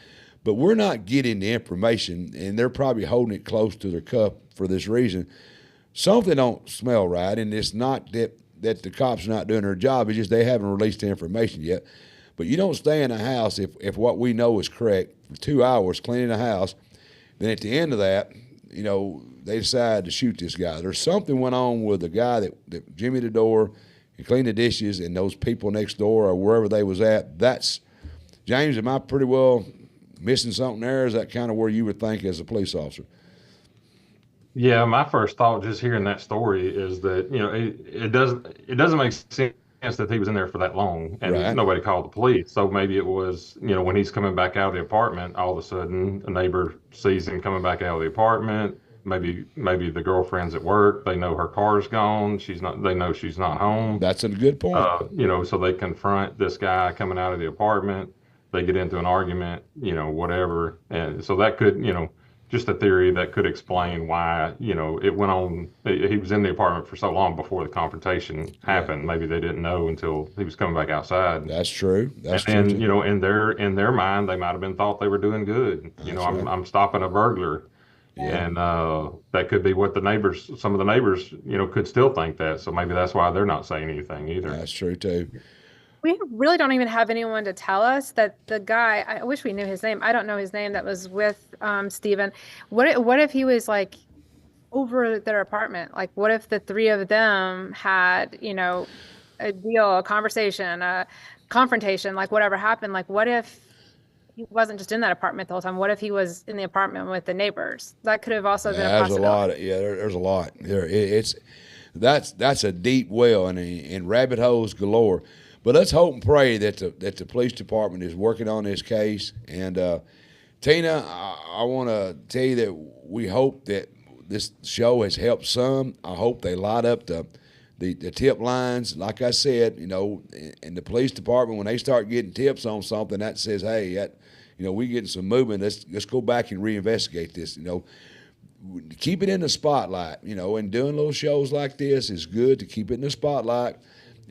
But we're not getting the information, and they're probably holding it close to their cup for this reason. Something don't smell right, and it's not that the cops are not doing their job. It's just they haven't released the information yet. But you don't stay in a house if what we know is correct for 2 hours cleaning the house. Then at the end of that, they decide to shoot this guy. There's something went on with the guy that jimmied the door and cleaned the dishes and those people next door or wherever they was at. That's, James, am I pretty well missing something there? Is that kind of where you would think as a police officer?
Yeah, my first thought just hearing that story is that, it doesn't make sense that he was in there for that long and nobody called the police. So maybe it was, when he's coming back out of the apartment, all of a sudden a neighbor sees him coming back out of the apartment. Maybe the girlfriend's at work. They know her car's gone. They know she's not home.
That's a good point.
So they confront this guy coming out of the apartment. They get into an argument, whatever. And so that could, just a theory that could explain why, it went on. He was in the apartment for so long before the confrontation happened. Maybe they didn't know until he was coming back outside.
That's true.
And in their mind, they might have been thought they were doing good. I'm stopping a burglar. Yeah. And that could be what some of the neighbors, could still think that. So maybe that's why they're not saying anything either.
That's true too.
We really don't even have anyone to tell us that the guy, I wish we knew his name. I don't know his name, that was with Steven. What if he was like over their apartment? Like, what if the three of them had, a deal, a conversation, a confrontation, like whatever happened? Like, what if he wasn't just in that apartment the whole time? What if he was in the apartment with the neighbors? That could have also been a possibility.
There's a lot. That's a deep well and rabbit holes galore. But let's hope and pray that the police department is working on this case. And Tina, I want to tell you that we hope that this show has helped some. I hope they light up the tip lines. Like I said, in the police department, when they start getting tips on something that says, hey, we getting some movement, let's go back and reinvestigate this. Keep it in the spotlight. And doing little shows like this is good to keep it in the spotlight.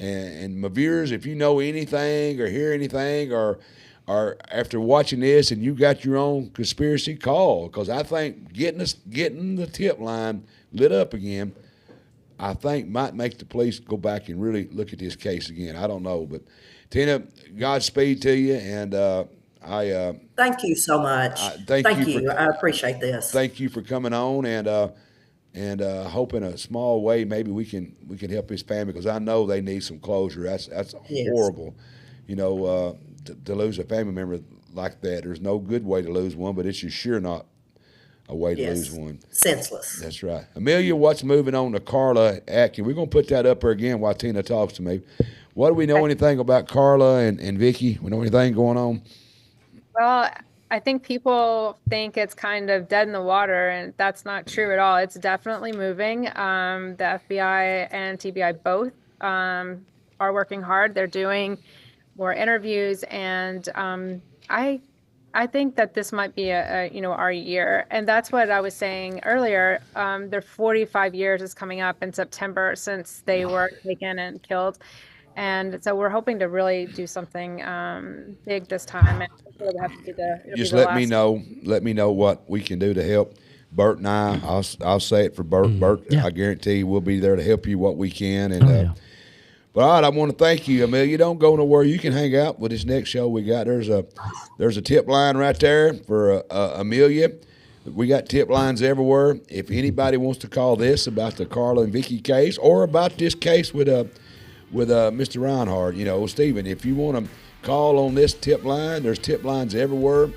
And my viewers, if you know anything or hear anything or after watching this and you got your own conspiracy, call. Because I think getting the tip line lit up again, I think might make the police go back and really look at this case again. I don't know. But Tina, Godspeed to you. And
thank you so much. Thank you. I appreciate this.
Thank you for coming on and hope in a small way maybe we can help his family, because I know they need some closure. That's horrible, to lose a family member like that. There's no good way to lose one, but it's just sure not a way to lose one.
Senseless.
That's right. Amelia, what's moving on to Carla Atkins? We're going to put that up there again while Tina talks to me. What do we know anything about Carla and Vicky? We know anything going on?
Well, I think people think it's kind of dead in the water, and that's not true at all. It's definitely moving. The FBI and TBI both are working hard. They're doing more interviews, and I think that this might be our year. And that's what I was saying earlier. Their 45 years is coming up in September since they were taken and killed. And so we're hoping to really do something big this time. And
just let me know what we can do to help. Bert and I'll say it for Bert. Bert, I guarantee we'll be there to help you what we can. And but all right, I want to thank you, Amelia. Don't go nowhere. You can hang out with this next show we got. There's a tip line right there for Amelia. We got tip lines everywhere. If anybody wants to call this about the Carla and Vicky case, or about this case with Mr. Rinehart, Steven, if you want to call on this tip line, there's tip lines everywhere.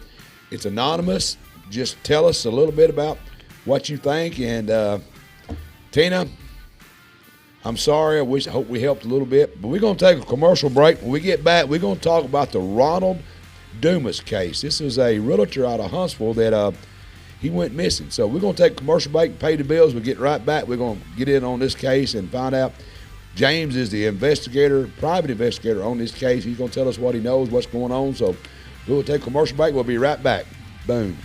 It's anonymous. Just tell us a little bit about what you think, and Tina, I'm sorry. I hope we helped a little bit. But we're going to take a commercial break. When we get back, we're going to talk about the Ronald Dumas case. This is a realtor out of Huntsville that he went missing. So we're going to take a commercial break and pay the bills. We'll get right back. We're going to get in on this case and find out. James is the investigator, private investigator on this case. He's going to tell us what he knows, what's going on. So we'll take a commercial break. We'll be right back. Boom.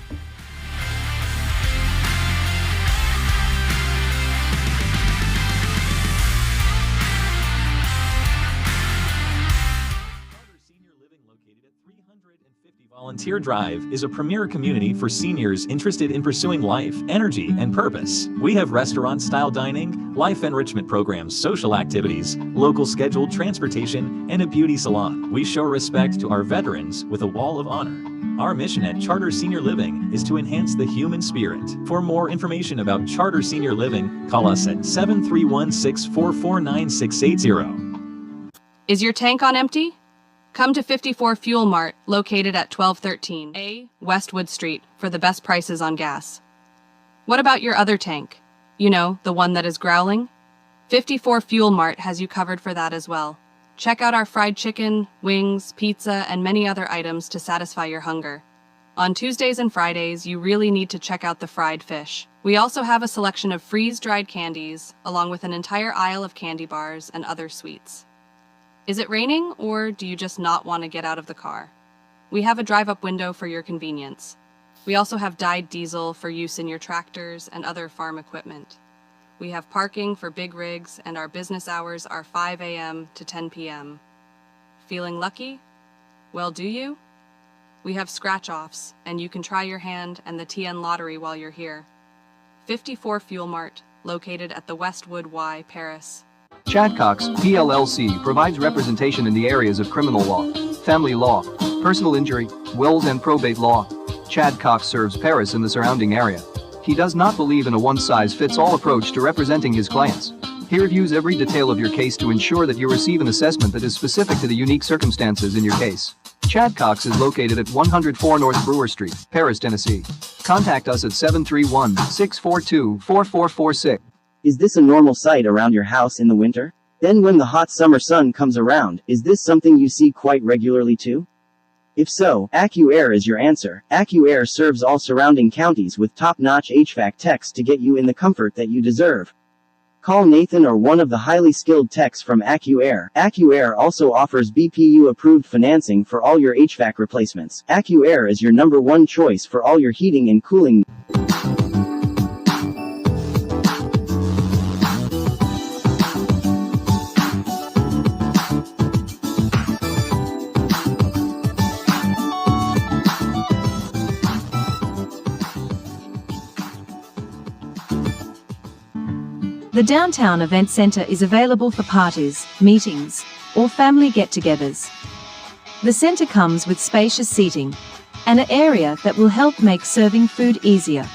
Volunteer Drive is a premier community for seniors interested in pursuing life, energy, and purpose. We have restaurant-style dining, life enrichment programs, social activities, local scheduled transportation, and a beauty salon. We show respect to our veterans with a wall of honor. Our mission at Charter Senior Living is to enhance the human spirit. For more information about Charter Senior Living, call us at 731-644-9680.
Is your tank on empty? Come to 54 Fuel Mart, located at 1213 A Westwood Street, for the best prices on gas. What about your other tank? You know, the one that is growling? 54 Fuel Mart has you covered for that as well. Check out our fried chicken, wings, pizza, and many other items to satisfy your hunger. On Tuesdays and Fridays, you really need to check out the fried fish. We also have a selection of freeze-dried candies, along with an entire aisle of candy bars and other sweets. Is it raining, or do you just not want to get out of the car? We have a drive-up window for your convenience. We also have dyed diesel for use in your tractors and other farm equipment. We have parking for big rigs, and our business hours are 5 a.m. to 10 p.m. Feeling lucky? Well, do you? We have scratch-offs, and you can try your hand and the TN Lottery while you're here. 54 Fuel Mart, located at the Westwood Y, Paris.
Chad Cox, PLLC, provides representation in the areas of criminal law, family law, personal injury, wills and probate law. Chad Cox serves Paris and the surrounding area. He does not believe in a one-size-fits-all approach to representing his clients. He reviews every detail of your case to ensure that you receive an assessment that is specific to the unique circumstances in your case. Chad Cox is located at 104 North Brewer Street, Paris, Tennessee. Contact us at 731-642-4446.
Is this a normal sight around your house in the winter? Then when the hot summer sun comes around, is this something you see quite regularly too? If so, AccuAir is your answer. AccuAir serves all surrounding counties with top-notch HVAC techs to get you in the comfort that you deserve. Call Nathan or one of the highly skilled techs from AccuAir. AccuAir also offers BPU-approved financing for all your HVAC replacements. AccuAir is your #1 choice for all your heating and cooling.
The Downtown Event Center is available for parties, meetings, or family get-togethers. The center comes with spacious seating and an area that will help make serving food easier.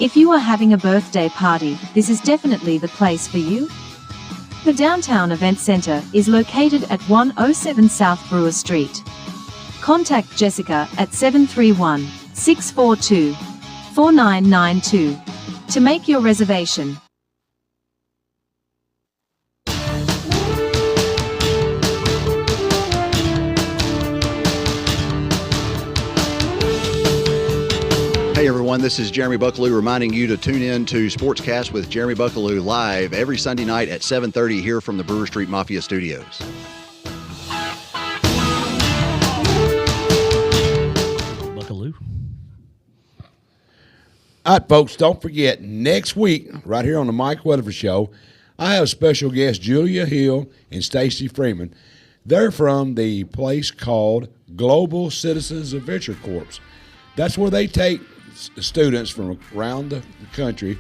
If you are having a birthday party, this is definitely the place for you. The Downtown Event Center is located at 107 South Brewer Street. Contact Jessica at 731-642-4992 to make your reservation.
Hey everyone, this is Jeremy Buckaloo reminding you to tune in to Sportscast with Jeremy Buckaloo live every Sunday night at 7:30 here from the Brewer Street Mafia Studios.
Buckaloo.
All right, folks, don't forget, next week, right here on the Mike Weatherford Show, I have special guests Julia Hill and Stacy Freeman. They're from the place called Global Citizens Adventure Corps. That's where they take students from around the country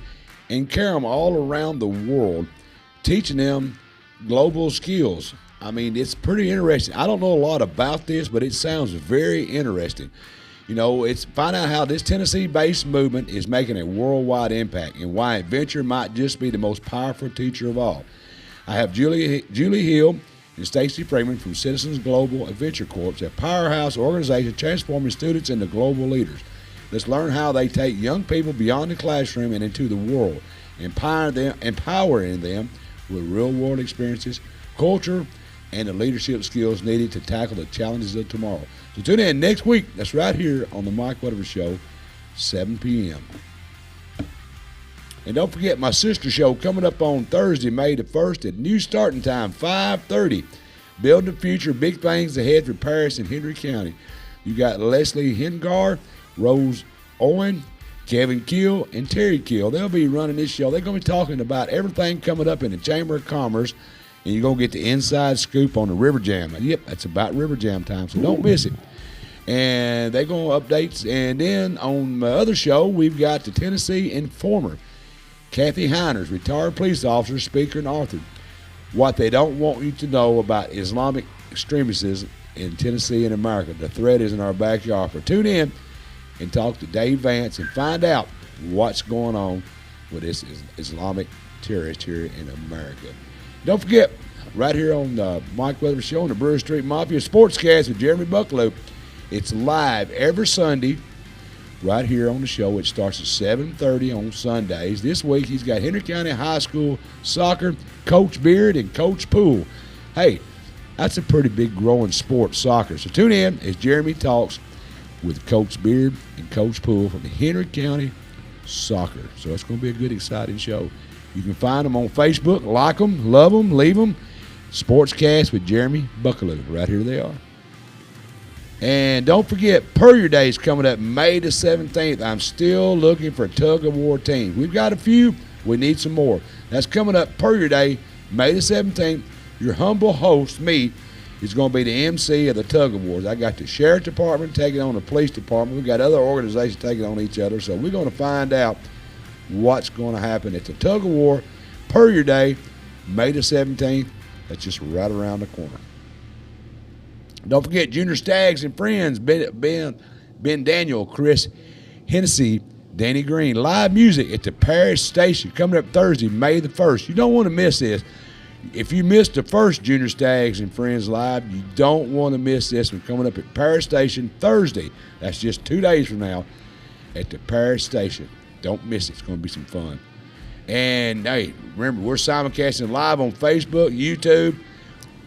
and carry them all around the world, teaching them global skills. I mean, it's pretty interesting. I don't know a lot about this, but it sounds very interesting. You know, it's find out how this Tennessee-based movement is making a worldwide impact and why adventure might just be the most powerful teacher of all. I have Julie Hill and Stacy Freeman from Citizens Global Adventure Corps, a powerhouse organization transforming students into global leaders. Let's learn how they take young people beyond the classroom and into the world. empowering them with real-world experiences, culture, and the leadership skills needed to tackle the challenges of tomorrow. So tune in next week. That's right here on the Mike Weatherford Show, 7 p.m. And don't forget my sister show coming up on Thursday, May the 1st at new starting time, 5:30. Building the future, big things ahead for Paris and Henry County. You got Leslie Hengar, Rose Owen, Kevin Keel, and Terry Keel. They'll be running this show. They're going to be talking about everything coming up in the Chamber of Commerce, and you're going to get the inside scoop on the River Jam. Yep, that's about River Jam time, so don't miss it. And they're going to updates. And then on my other show, we've got the Tennessee Informer. Kathy Heiners, retired police officer, speaker, and author. What they don't want you to know about Islamic extremism in Tennessee and America. The threat is in our backyard. So tune in and talk to Dave Vance and find out what's going on with this Islamic terrorist here in America. Don't forget, right here on the Mike Weatherford Show on the Brewer Street Mafia Sportscast with Jeremy Bucklew. It's live every Sunday right here on the show. It starts at 7:30 on Sundays. This week he's got Henry County High School soccer, Coach Beard and Coach Poole. Hey, that's a pretty big growing sport, soccer. So tune in as Jeremy talks with Coach Beard and Coach Poole from Henry County Soccer. So it's going to be a good, exciting show. You can find them on Facebook. Like them, love them, leave them. Sportscast with Jeremy Bucklew. Right here they are. And don't forget, Puryear Day is coming up May the 17th. I'm still looking for tug-of-war teams. We've got a few. We need some more. That's coming up Puryear Day, May the 17th. Your humble host, me, is going to be the MC of the tug-of-wars. I got the Sheriff Department taking on the Police Department. We've got other organizations taking on each other. So we're going to find out what's going to happen at the tug-of-war Puryear Day, May the 17th. That's just right around the corner. Don't forget Junior Stags and Friends, Ben Daniel, Chris Hennessy, Danny Green. Live music at the Parish Station coming up Thursday, May the 1st. You don't want to miss this. If you missed the first Junior Stags and Friends Live, you don't want to miss this one coming up at Parish Station Thursday. That's just 2 days from now at the Parish Station. Don't miss it. It's going to be some fun. And, hey, remember, we're simulcasting live on Facebook, YouTube,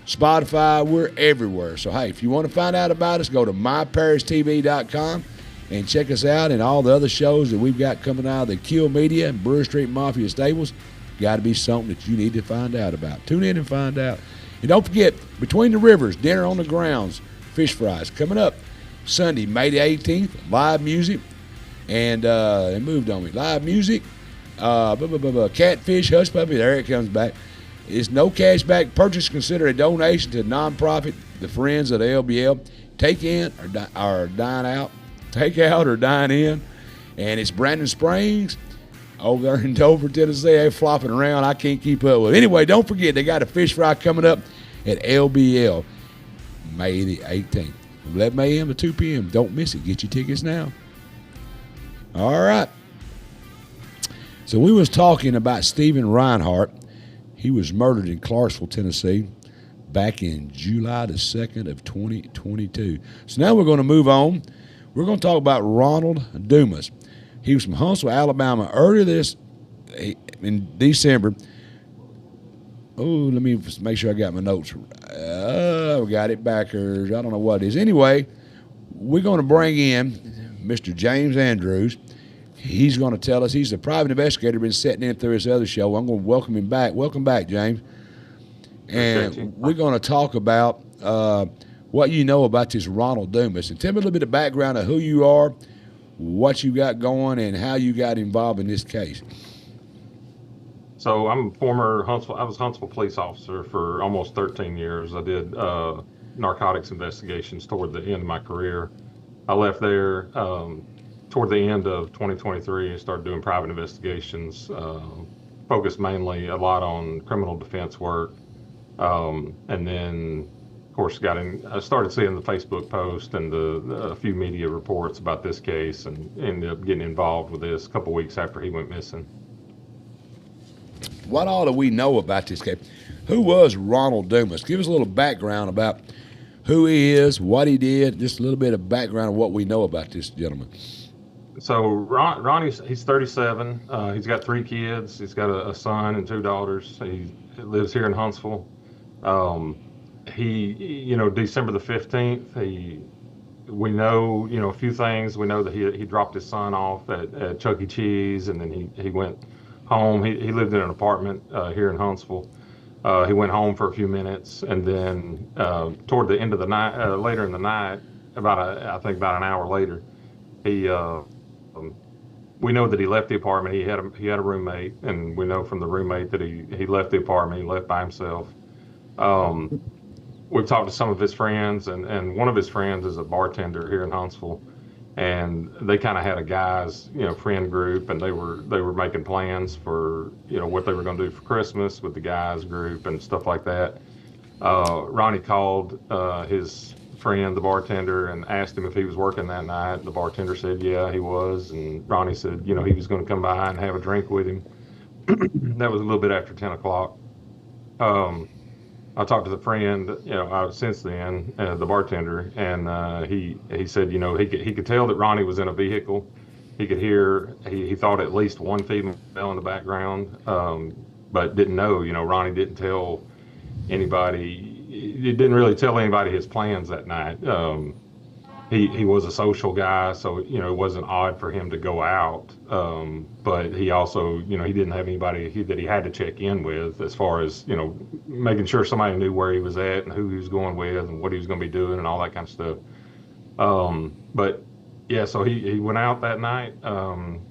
Spotify. We're everywhere. So, hey, if you want to find out about us, go to myparishtv.com and check us out and all the other shows that we've got coming out of the Kill Media and Brewer Street Mafia Stables. Got to be something that you need to find out about. Tune in and find out. And don't forget, Between the Rivers, Dinner on the Grounds, fish fries, coming up Sunday, May the 18th. Live music. And they moved on me. Live music. Catfish, Hush Puppy. There it comes back. It's no cash back purchase. Consider a donation to nonprofit, the Friends of the LBL. Take in or dine out. Take out or dine in. And it's Brandon Springs over there in Dover, Tennessee. They're flopping around. I can't keep up with it. Anyway, don't forget, they got a fish fry coming up at LBL May the 18th. 11 a.m. to 2 p.m. Don't miss it. Get your tickets now. All right. So we was talking about Steven Rinehart. He was murdered in Clarksville, Tennessee, back in July the 2nd of 2022. So now we're going to move on. We're going to talk about Ronald Dumas. He was from Huntsville, Alabama. Earlier in December. Oh, let me make sure I got my notes. We got it backwards. I don't know what it is. Anyway, we're going to bring in Mr. James Andrews. He's going to tell us. He's a private investigator, been sitting in through his other show. I'm going to welcome him back. Welcome back, James. And we're going to talk about what you know about this Ronald Dumas. And tell me a little bit of background of who you are, what you got going, and how you got involved in this case.
So I'm a former Huntsville. I was a Huntsville police officer for almost 13 years. I did narcotics investigations toward the end of my career. I left there toward the end of 2023 and started doing private investigations, focused mainly a lot on criminal defense work. And then, of course, I started seeing the Facebook post and a few media reports about this case and ended up getting involved with this a couple weeks after he went missing.
What all do we know about this case? Who was Ronald Dumas? Give us a little background about who he is, what he did, just a little bit of background of what we know about this gentleman.
So Ronnie's he's 37. He's got 3 kids. He's got a son and 2 daughters. He lives here in Huntsville. December the 15th, we know, a few things. We know that he dropped his son off at Chuck E. Cheese, and then he went home. He lived in an apartment here in Huntsville. He went home for a few minutes, and then toward the end of the night, later in the night, I think about an hour later, we know that he left the apartment. He had a roommate, and we know from the roommate that he left the apartment. He left by himself. We've talked to some of his friends, and one of his friends is a bartender here in Huntsville, and they kind of had a guys, friend group, and they were making plans for, what they were going to do for Christmas with the guys group and stuff like that. Ronnie called his friend, the bartender, and asked him if he was working that night. The bartender said, yeah, he was, and Ronnie said, he was going to come by and have a drink with him. That was a little bit after 10 o'clock. I talked to the friend, since then, the bartender, and he said, he could tell that Ronnie was in a vehicle. He could hear, he thought at least one female in the background, but didn't know. Ronnie didn't tell anybody. He didn't really tell anybody his plans that night. He was a social guy, so it wasn't odd for him to go out. But he also, he didn't have anybody that he had to check in with, as far as making sure somebody knew where he was at and who he was going with and what he was going to be doing and all that kind of stuff. But yeah, so he went out that night.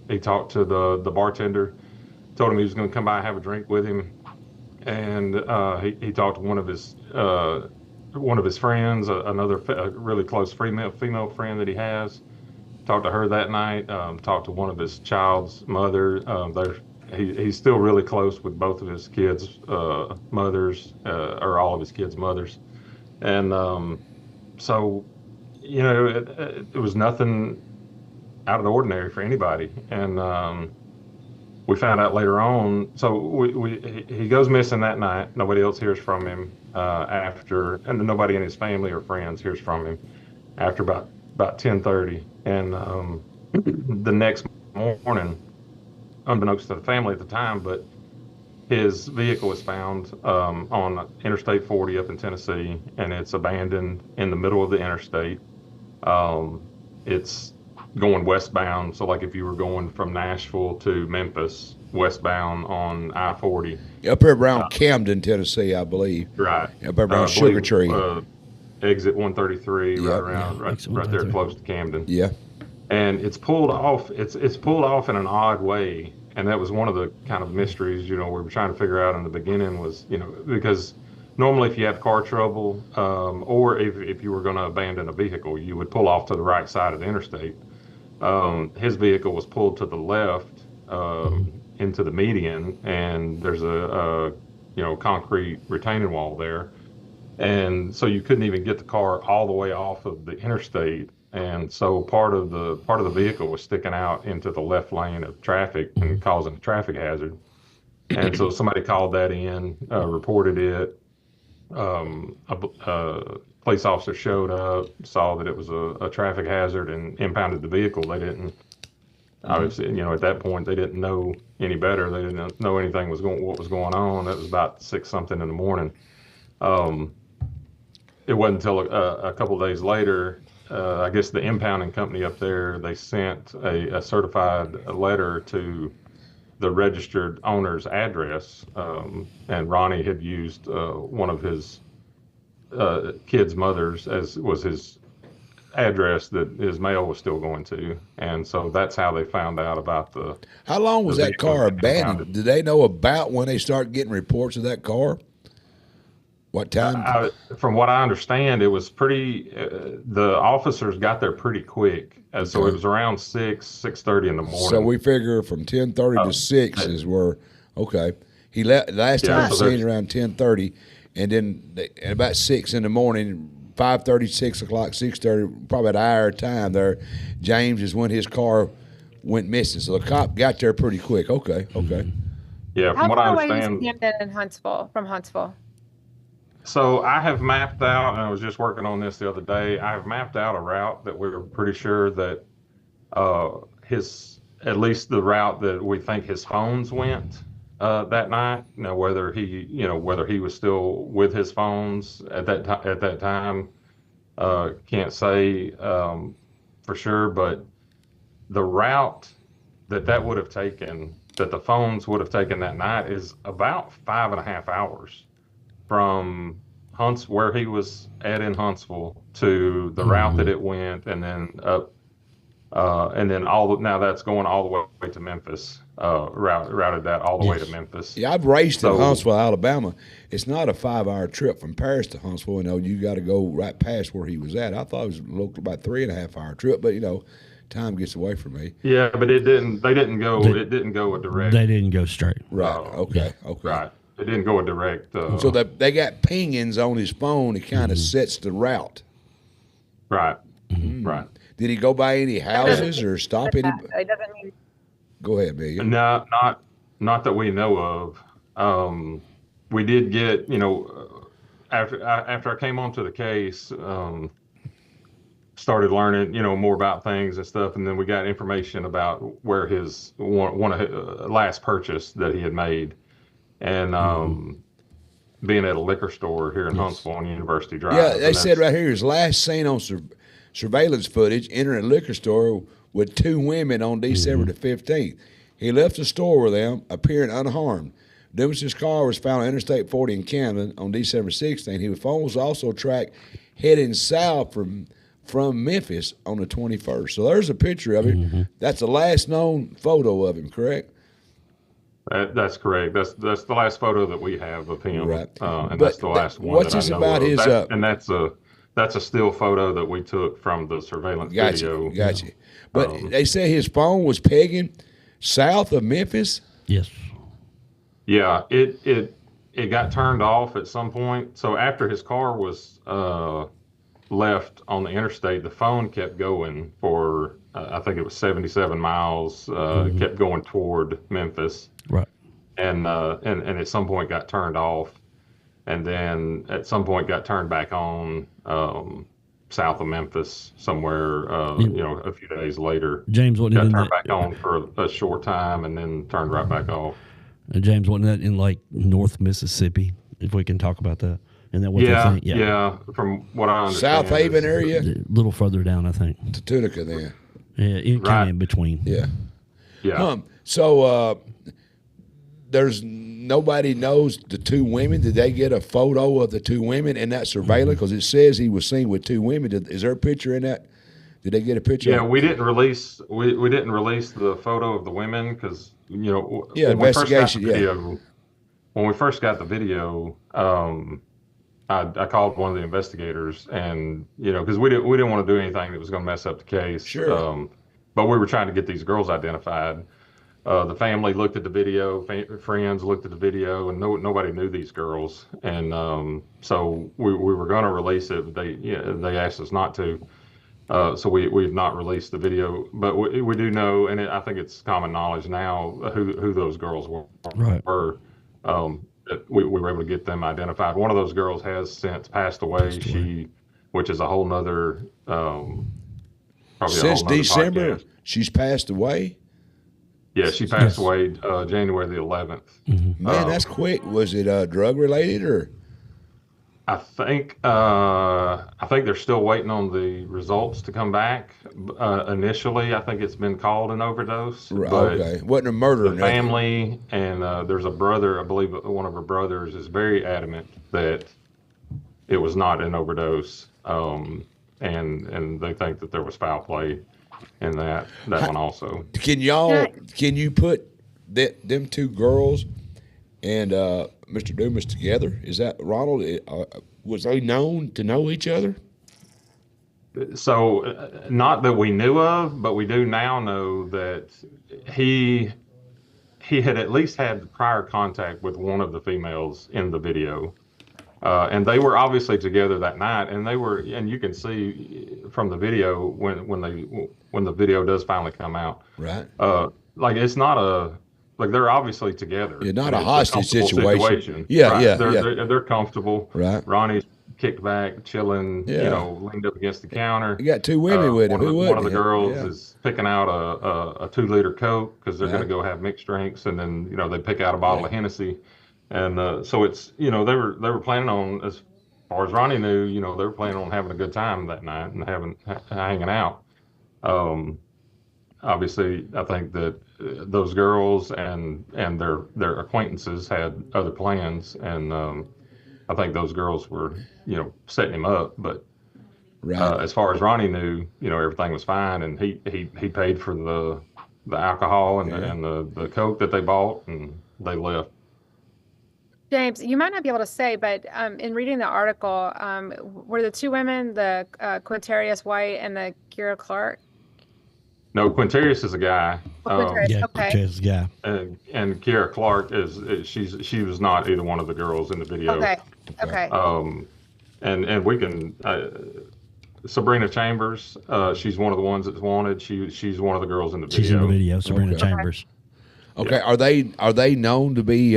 He talked to the bartender, told him he was going to come by and have a drink with him, and he talked to one of his friends, another really close female friend that he has. Talked to her that night. Talked to one of his child's mother. He's still really close with both of his kids' mothers, or all of his kids' mothers. And so, it was nothing out of the ordinary for anybody. And we found out later on. So he goes missing that night. Nobody else hears from him and nobody in his family or friends hears from him after about 10:30. And the next morning, unbeknownst to the family at the time, but his vehicle was found on Interstate 40 up in Tennessee, and it's abandoned in the middle of the interstate. It's going westbound, so like if you were going from Nashville to Memphis, westbound on I-40.
Up here around Camden, Tennessee, I believe.
Right.
Up around Sugar Tree.
Exit 133, right there close to Camden.
Yeah.
And it's pulled off. It's pulled off in an odd way, and that was one of the kind of mysteries, we were trying to figure out in the beginning was, because normally if you have car trouble, or if you were going to abandon a vehicle, you would pull off to the right side of the interstate. His vehicle was pulled to the left into the median, and there's a concrete retaining wall there. And so you couldn't even get the car all the way off of the interstate. And so part of the vehicle was sticking out into the left lane of traffic and causing a traffic hazard. And so somebody called that in, reported it. A police officer showed up, saw that it was a traffic hazard, and impounded the vehicle. They didn't, obviously, at that point, they didn't know any better. They didn't know anything what was going on. That was about 6-something in the morning. It wasn't until a couple of days later, I guess the impounding company up there, they sent a certified letter to the registered owner's address, and Ronnie had used one of his kids' mothers as was his address that his mail was still going to, and so that's how they found out about the.
How long was that car abandoned? Did they know about when they started getting reports of that car? What time?
From what I understand, it was pretty. The officers got there pretty quick, so it was around 6:30 in the morning.
So we figure from 10:30 to 6 is where. Okay, he last time seen around 10:30, and then at about 6 in the morning, 5:30, 6 o'clock, 6:30, probably an hour time there. James is when his car went missing. So the cop got there pretty quick. Okay.
Yeah, from what I understand.
How far away is Camden from Huntsville?
So I have mapped out, and I was just working on this the other day. I have mapped out a route that we were pretty sure that at least the route that we think his phones went that night. Now, whether he was still with his phones at that time, can't say for sure. But the route that would have taken, that the phones would have taken that night, is about 5.5 hours from where he was at in Huntsville to the route that it went, and then up. And then now that's going all the way to Memphis. Routed that all the way to Memphis.
Yeah, I've raced in Huntsville, Alabama. It's not a 5-hour trip from Paris to Huntsville. You got to go right past where he was at. I thought it was about 3.5-hour trip, but time gets away from me.
Yeah, but it didn't. It didn't go a direct.
They didn't go straight.
Right. Okay.
Right. It didn't go a direct.
So they got pingings on his phone. It kind of sets the route.
Right. Right.
Did he go by any houses or stop any?
It doesn't mean.
Go ahead, Megan. No, not that we know of. We did get, after I came onto the case, started learning, more about things and stuff, and then we got information about where his one of his last purchase that he had made, and being at a liquor store here in Huntsville on University Drive.
Yeah, they said right here his last seen on surveillance footage entering a liquor store with 2 women on December the 15th. He left the store with them, appearing unharmed. Dumas' car was found on Interstate 40 in Camden on December 16th. His phone was also tracked heading south from Memphis on the 21st. So there's a picture of him. That's the last known photo of him, correct?
That's correct. That's the last photo that we have of him,
right?
And that's the last one.
What's this about his?
And that's a still photo that we took from the surveillance video.
Gotcha. But they say his phone was pegging south of Memphis.
Yes.
Yeah, it got turned off at some point. So after his car was left on the interstate, the phone kept going for I think it was 77 miles. Kept going toward Memphis.
Right.
And at some point got turned off. And then at some point got turned back on south of Memphis somewhere, a few days later.
James,
got turned back on for a short time and then turned right back off.
James, wasn't that in like North Mississippi, if we can talk about that? And that what they think?
Yeah, from what I understand.
South Haven area?
A little further down, I think.
To Tunica then.
Yeah, kind of in between.
Yeah.
Yeah.
So there's nobody knows the 2 women. Did they get a photo of the 2 women in that surveillance? Because it says he was seen with 2 women. Is there a picture in that? Did they get a picture?
Yeah, we didn't release the photo of the women because
investigation.
When we first got the video, I called one of the investigators, and because we didn't want to do anything that was going to mess up the case.
Sure.
But we were trying to get these girls identified. The family looked at the video, friends looked at the video, and nobody knew these girls. And so we were going to release it, but they asked us not to. So we've not released the video, but we do know, and I think it's common knowledge now who those girls were.
Right.
We were able to get them identified. One of those girls has since passed away. Which is a whole nother.
Since December, podcast. She's passed away.
Yeah, she passed away January the 11th.
Man, that's quick. Was it drug related or?
I think they're still waiting on the results to come back. Initially, I think it's been called an overdose.
Right, okay, wasn't a murder.
The family and there's a brother. I believe one of her brothers is very adamant that it was not an overdose, and they think that there was foul play in that one also.
Can you put them 2 girls and Mr. Dumas together? Is that Ronald? Was they known to know each other?
So, not that we knew of, but we do now know that he had at least had prior contact with one of the females in the video, and they were obviously together that night. And and you can see from the video when the video does finally come out,
right?
It's not they're obviously together.
Yeah, not a hostage situation.
Yeah,
right?
They're comfortable.
Right.
Ronnie's kicked back, chilling, leaned up against the counter.
You got two women with him.
One of the girls is picking out a 2-liter Coke because they're going to go have mixed drinks, and then they pick out a bottle of Hennessy, and so it's they were planning on, as far as Ronnie knew, they were planning on having a good time that night and hanging out. Obviously, I think that those girls and their acquaintances had other plans, and I think those girls were setting him up. But as far as Ronnie knew, everything was fine, and he paid for the alcohol and the Coke that they bought, and they left.
James, you might not be able to say, but in reading the article, were the two women, the Quintarius White and the Kira Clark?
No, Quintarius is a guy.
Okay.
Quintarius is a guy.
And Kira Clark she was not either one of the girls in the video.
Okay.
And we can Sabrina Chambers, she's one of the ones that's wanted. She's one of the girls in the video.
She's in the video, Sabrina Chambers.
Okay. Are they known to be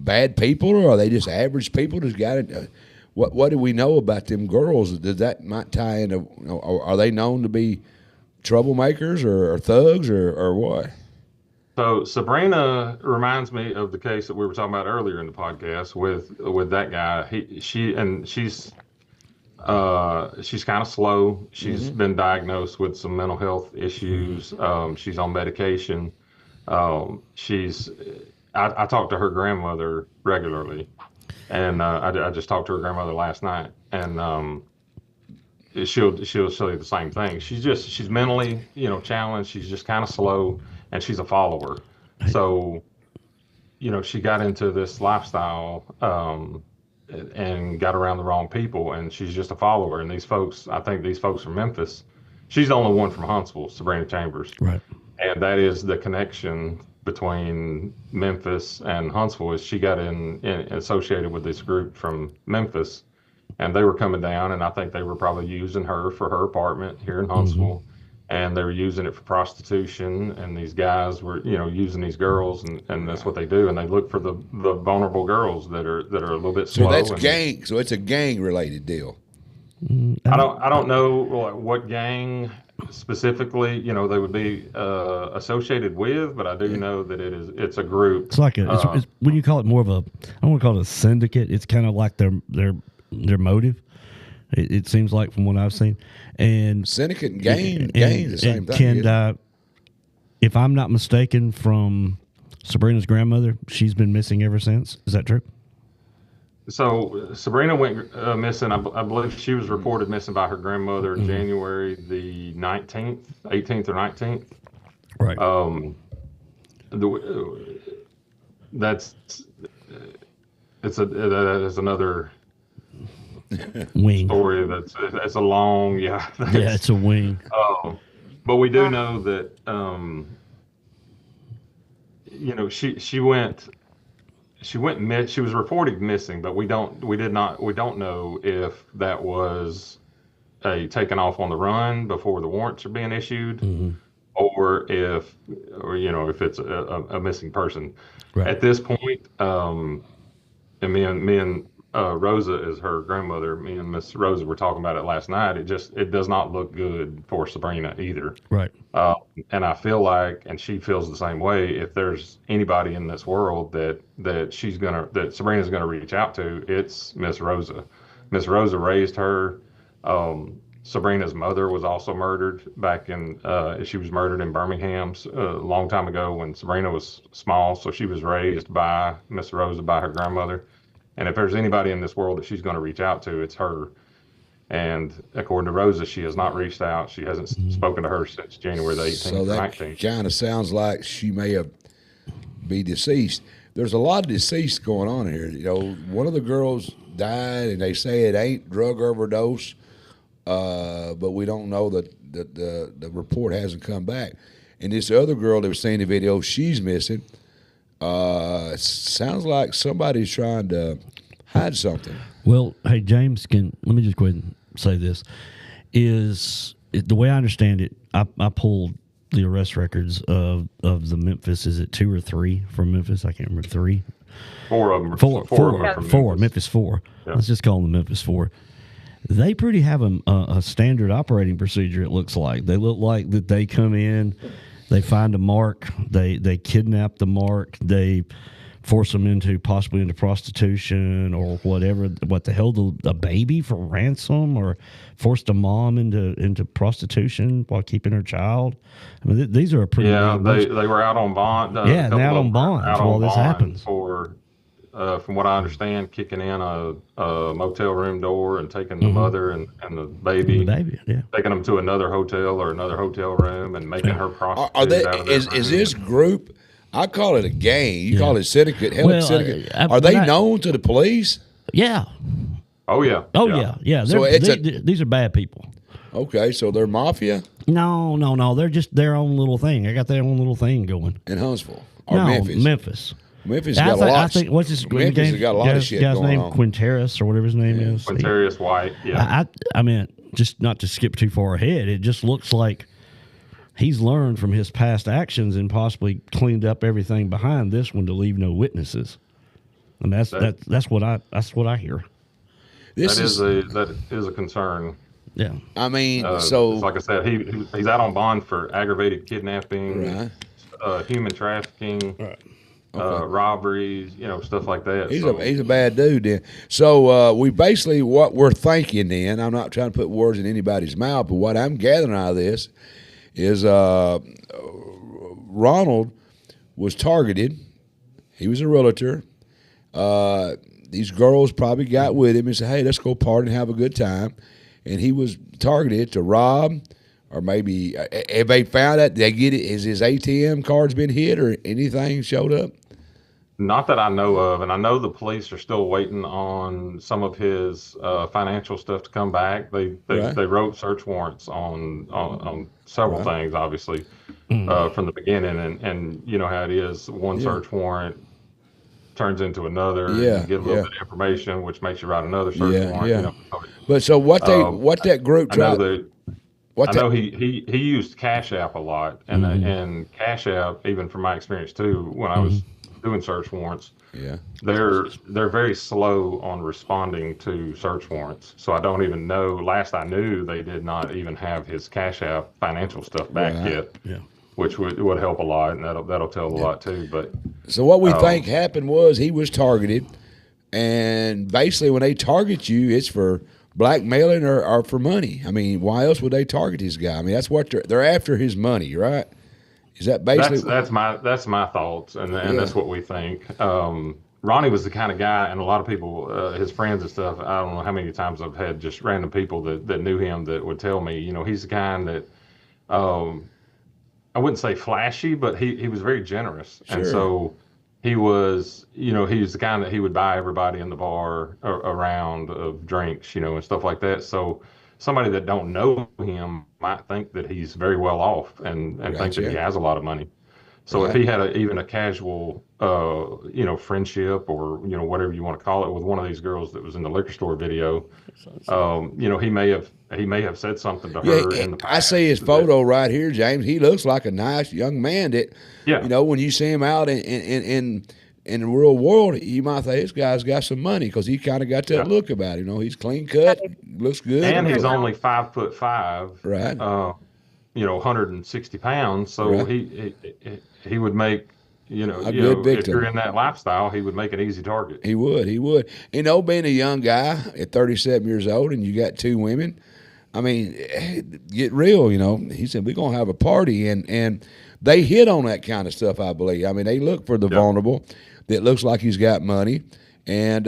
bad people, or are they just average people? Just got it. What do we know about them girls? Does that might tie into? Are they known to be troublemakers or thugs or what?
So Sabrina reminds me of the case that we were talking about earlier in the podcast with that guy. She's kind of slow. She's been diagnosed with some mental health issues. She's on medication. I talk to her grandmother regularly, and I just talked to her grandmother last night, and she'll say the same thing. She's mentally challenged. She's just kind of slow, and she's a follower. So she got into this lifestyle and got around the wrong people, and she's just a follower. And I think these folks from Memphis. She's the only one from Huntsville, Sabrina Chambers,
right?
And that is the connection between Memphis and Huntsville. Is she got in associated with this group from Memphis, and they were coming down, and I think they were probably using her for her apartment here in Huntsville, and they were using it for prostitution, and these guys were using these girls, and that's what they do, and they look for the vulnerable girls that are a little bit slow.
So so it's a gang related deal.
I don't know what gang specifically they would be associated with, but I do know that it's a group.
It's like it's when you call it more of a, I don't want to call it a syndicate. It's kind of like their motive. It seems like from what I've seen, and
syndicate and gang the same thing.
And if I'm not mistaken, from Sabrina's grandmother, she's been missing ever since. Is that true?
So Sabrina went missing. I believe she was reported missing by her grandmother January the 19th, 18th or 19th.
Right.
That's another
wing
story. That's a long
it's a wing.
But we do know that she was reported missing, but we don't know if that was taken off on the run before the warrants are being issued, or if it's a missing person.
Right.
At this point, and me and Rosa is her grandmother. Me and Miss Rosa were talking about it last night. It does not look good for Sabrina either.
Right.
And I feel like, and she feels the same way, if there's anybody in this world that Sabrina's gonna reach out to, it's Miss Rosa. Miss Rosa raised her. Sabrina's mother was also murdered she was murdered in Birmingham a long time ago when Sabrina was small. So she was raised by Miss Rosa, by her grandmother. And if there's anybody in this world that she's going to reach out to, it's her. And according to Rosa, she has not reached out. She hasn't spoken to her since January the 18th
so that
19th.
Kind of sounds like she may be deceased. There's a lot of deceased going on here. One of the girls died, and they say it ain't drug overdose, but we don't know that the report hasn't come back. And this other girl that was saying the video, she's missing. It sounds like somebody's trying to hide something.
Well, hey, James, let me just go ahead and say this. The way I understand it, I pulled the arrest records of the Memphis. Is it 2 or 3 from Memphis? I can't remember. 3.
4 of them.
Four
from
Memphis. Memphis 4.
Yeah.
Let's just call them the Memphis 4. They pretty have a standard operating procedure. It looks like they look like that. They come in, they find a mark, they kidnap the mark, they force them possibly into prostitution or whatever. What the hell? A baby for ransom, or forced a mom into prostitution while keeping her child. I mean, these are a pretty.
Yeah, they were out on bond.
Yeah, and out on bond while this happens.
For, from what I understand, kicking in a motel room door and taking the mother and the baby, taking them to another hotel or another hotel room and making her prostitute.
Is this group? I call it a gang. You call it syndicate. Syndicate. Are they known to the police?
Yeah.
Oh yeah.
Yeah.
So
these are bad people.
Okay, so they're mafia?
No. They're just their own little thing. They got their own little thing going.
In Huntsville or Memphis?
Memphis
got a lot.
I think what's his
Memphis has got a lot of shit
guy's
going
name?
on.
Quinteris or whatever his name is.
Quinteris White. Yeah.
I mean, just not to skip too far ahead. It just looks like he's learned from his past actions and possibly cleaned up everything behind this one to leave no witnesses. And that's what I hear.
That is a concern.
Yeah.
I mean,
like I said, he's out on bond for aggravated kidnapping, human trafficking, robberies, stuff like that.
He's a bad dude then. So we basically, what we're thinking then, I'm not trying to put words in anybody's mouth, but what I'm gathering out of this is Ronald was targeted. He was a realtor. These girls probably got with him and said, hey, let's go party and have a good time. And he was targeted to rob, or maybe if they found out, they get it. Has his ATM cards been hit or anything showed up?
Not that I know of, and I know the police are still waiting on some of his financial stuff to come back. They wrote search warrants on several things, obviously, from the beginning, and you know how it is. One search warrant turns into another. You get a little bit of information, which makes you write another search warrant.
But so what that group tried.
I know he used Cash App a lot, and Cash App, even from my experience too, when I was doing search warrants, they're very slow on responding to search warrants. So I don't even know. Last I knew, they did not even have his Cash App financial stuff back yet. Yeah. Which would help a lot, and that'll tell a lot too. But
so what we think happened was he was targeted, and basically when they target you, it's for blackmailing or for money. I mean, why else would they target this guy? I mean, that's what they're after, his money, right? Is that basically
that's my thoughts, and that's what we think. Ronnie was the kind of guy, and a lot of people, his friends and stuff. I don't know how many times I've had just random people that knew him that would tell me, he's the kind that. I wouldn't say flashy, but he was very generous. Sure. And so he was, he's the kind that he would buy everybody in the bar around of drinks, and stuff like that. So somebody that don't know him might think that he's very well off and think that he has a lot of money. So if he had even a casual, friendship or, whatever you want to call it with one of these girls that was in the liquor store video, he may have said something to her in the past.
I see his photo right here, James. He looks like a nice young man that, when you see him out in the real world, you might think this guy's got some money because he kind of got that look about him. He's clean cut, looks good.
And he's only 5'5", right? 160 pounds. So he would make,
a good victim.
If you're in that lifestyle, he would make an easy target.
He would. Being a young guy at 37 years old and you got 2 women, I mean, get real, He said, we're going to have a party. And they hit on that kind of stuff, I believe. I mean, they look for the vulnerable that looks like he's got money. And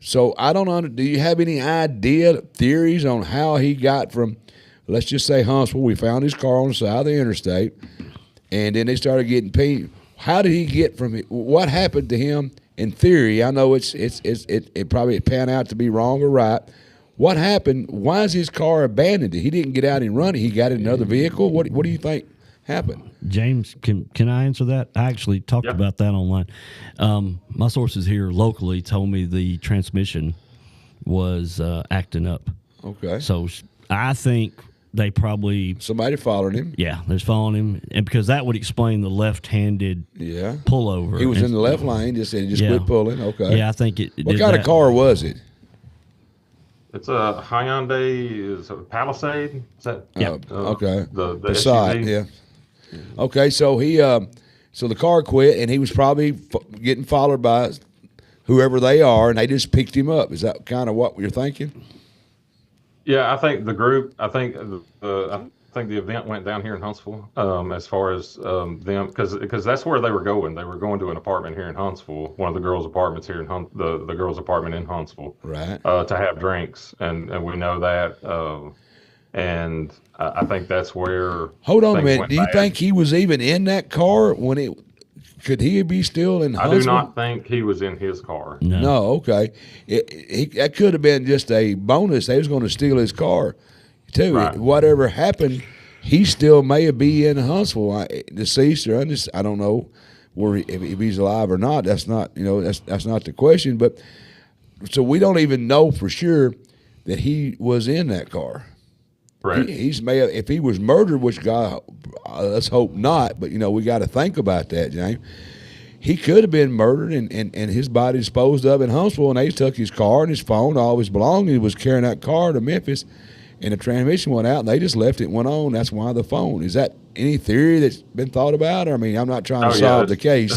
so I don't know, do you have any theories on how he got from, let's just say Huntsville, we found his car on the side of the interstate, and then they started getting paid. How did he get from it? What happened to him in theory? I know it probably panned out to be wrong or right. What happened? Why is his car abandoned? He didn't get out and run it. He got in another vehicle. What do you think happened?
James, can I answer that? I actually talked about that online. My sources here locally told me the transmission was acting up.
Okay.
So I think they probably
somebody followed him.
Yeah, they're following him, and because that would explain the left-handed pullover.
He was in the left lane, just quit pulling. Okay.
Yeah, I think it.
What kind of car was it?
It's a Hyundai, is a Palisade. Is that?
Okay.
The
Passat,
SUV.
yeah. Okay, so so the car quit, and he was probably getting followed by whoever they are, and they just picked him up. Is that kind of what you're thinking?
Yeah, I think the group. I think the event went down here in Huntsville. As far as them, because that's where they were going. They were going to an apartment here in Huntsville, one of the girls' apartments here in the girls' apartment in Huntsville,
right?
To have drinks, and we know that. And I think that's where.
Hold on a minute. Do you think he was even in that car when it? Could he be still in Huntsville?
I do not think he was in his car.
No, okay. That could have been just a bonus. They was going to steal his car, too.
Right.
Whatever happened, he still may be in Huntsville, deceased or I don't know if he's alive or not. That's not that's not the question. But so we don't even know for sure that he was in that car.
Right.
If he was murdered, which God, let's hope not, but we got to think about that, James. He could have been murdered and his body disposed of in Huntsville, and they took his car and his phone, all his belongings. He was carrying that car to Memphis, and the transmission went out, and they just left it, went on. That's why the phone. Is that any theory that's been thought about? I mean, I'm not trying to solve the case.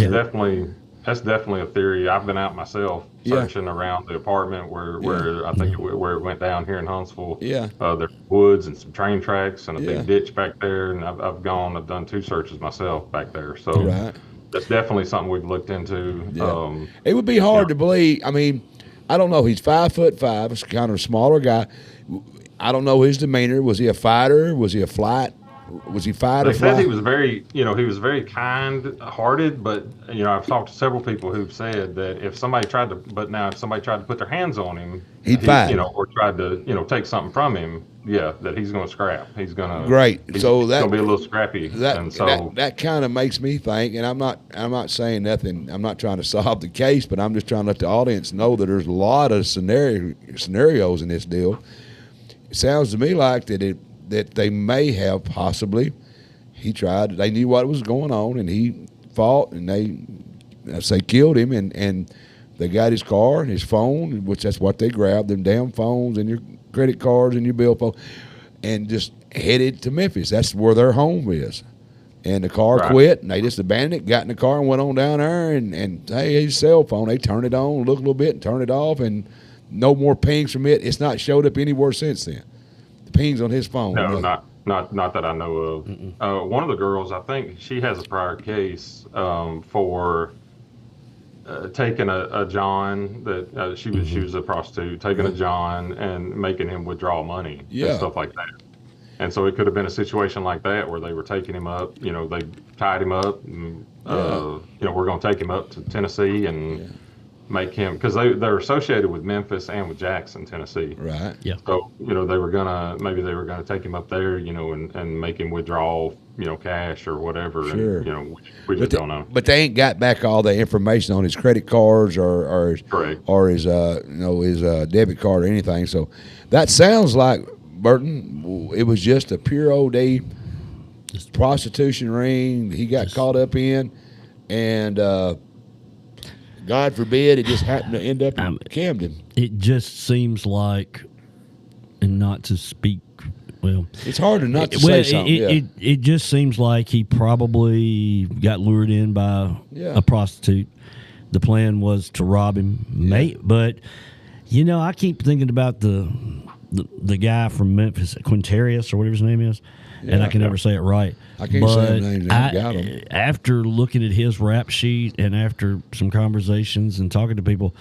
That's definitely a theory. I've been out myself searching around the apartment where I think where it went down here in Huntsville.
Yeah.
There's woods and some train tracks and a big ditch back there, and I've done 2 searches myself back there. So that's definitely something we've looked into.
Yeah. It would be hard to believe. I mean, I don't know. He's 5'5", he's kind of a smaller guy. I don't know his demeanor. Was he a fighter? Was he a flight? Was he fight or flight?
They said he was very kind-hearted, but I've talked to several people who've said that if somebody tried to put their hands on him,
he'd fight,
or tried to take something from him, that he's going to scrap. He's going to
he's going to
be a little scrappy.
That kind of makes me think, and I'm not saying nothing. I'm not trying to solve the case, but I'm just trying to let the audience know that there's a lot of scenarios in this deal. It sounds to me like that they may have possibly they knew what was going on, and he fought, and they killed him, and they got his car and his phone, which that's what they grabbed, them damn phones and your credit cards and your bill phone, and just headed to Memphis. That's where their home is. And the car quit, and they just abandoned it, got in the car and went on down there, and hey, his cell phone, they turned it on, looked a little bit, and turned it off, and no more pings from it. It's not showed up anywhere since then. Pings on his phone.
No, not that I know of. One of the girls, I think she has a prior case for taking a John that she was a prostitute, taking a John and making him withdraw money and stuff like that. And so it could have been a situation like that where they were taking him up. They tied him up. And, we're going to take him up to Tennessee and. Make him, because they're associated with Memphis and with Jackson, Tennessee.
Right.
Yeah.
So they were gonna take him up there, and make him withdraw, cash or whatever.
Sure.
And, we just don't know.
But they ain't got back all the information on his credit cards or his debit card or anything. So that sounds like, Burton, it was just a pure old prostitution ring he got caught up in, and. God forbid it just happened to end up in Camden.
It just seems like, and not to speak,
it's hard not to say something.
It just seems like he probably got lured in by a prostitute. The plan was to rob him, but I keep thinking about the guy from Memphis, Quintarius or whatever his name is, and I can never say it right.
I can't say his name. I got him.
After looking at his rap sheet and after some conversations and talking to people,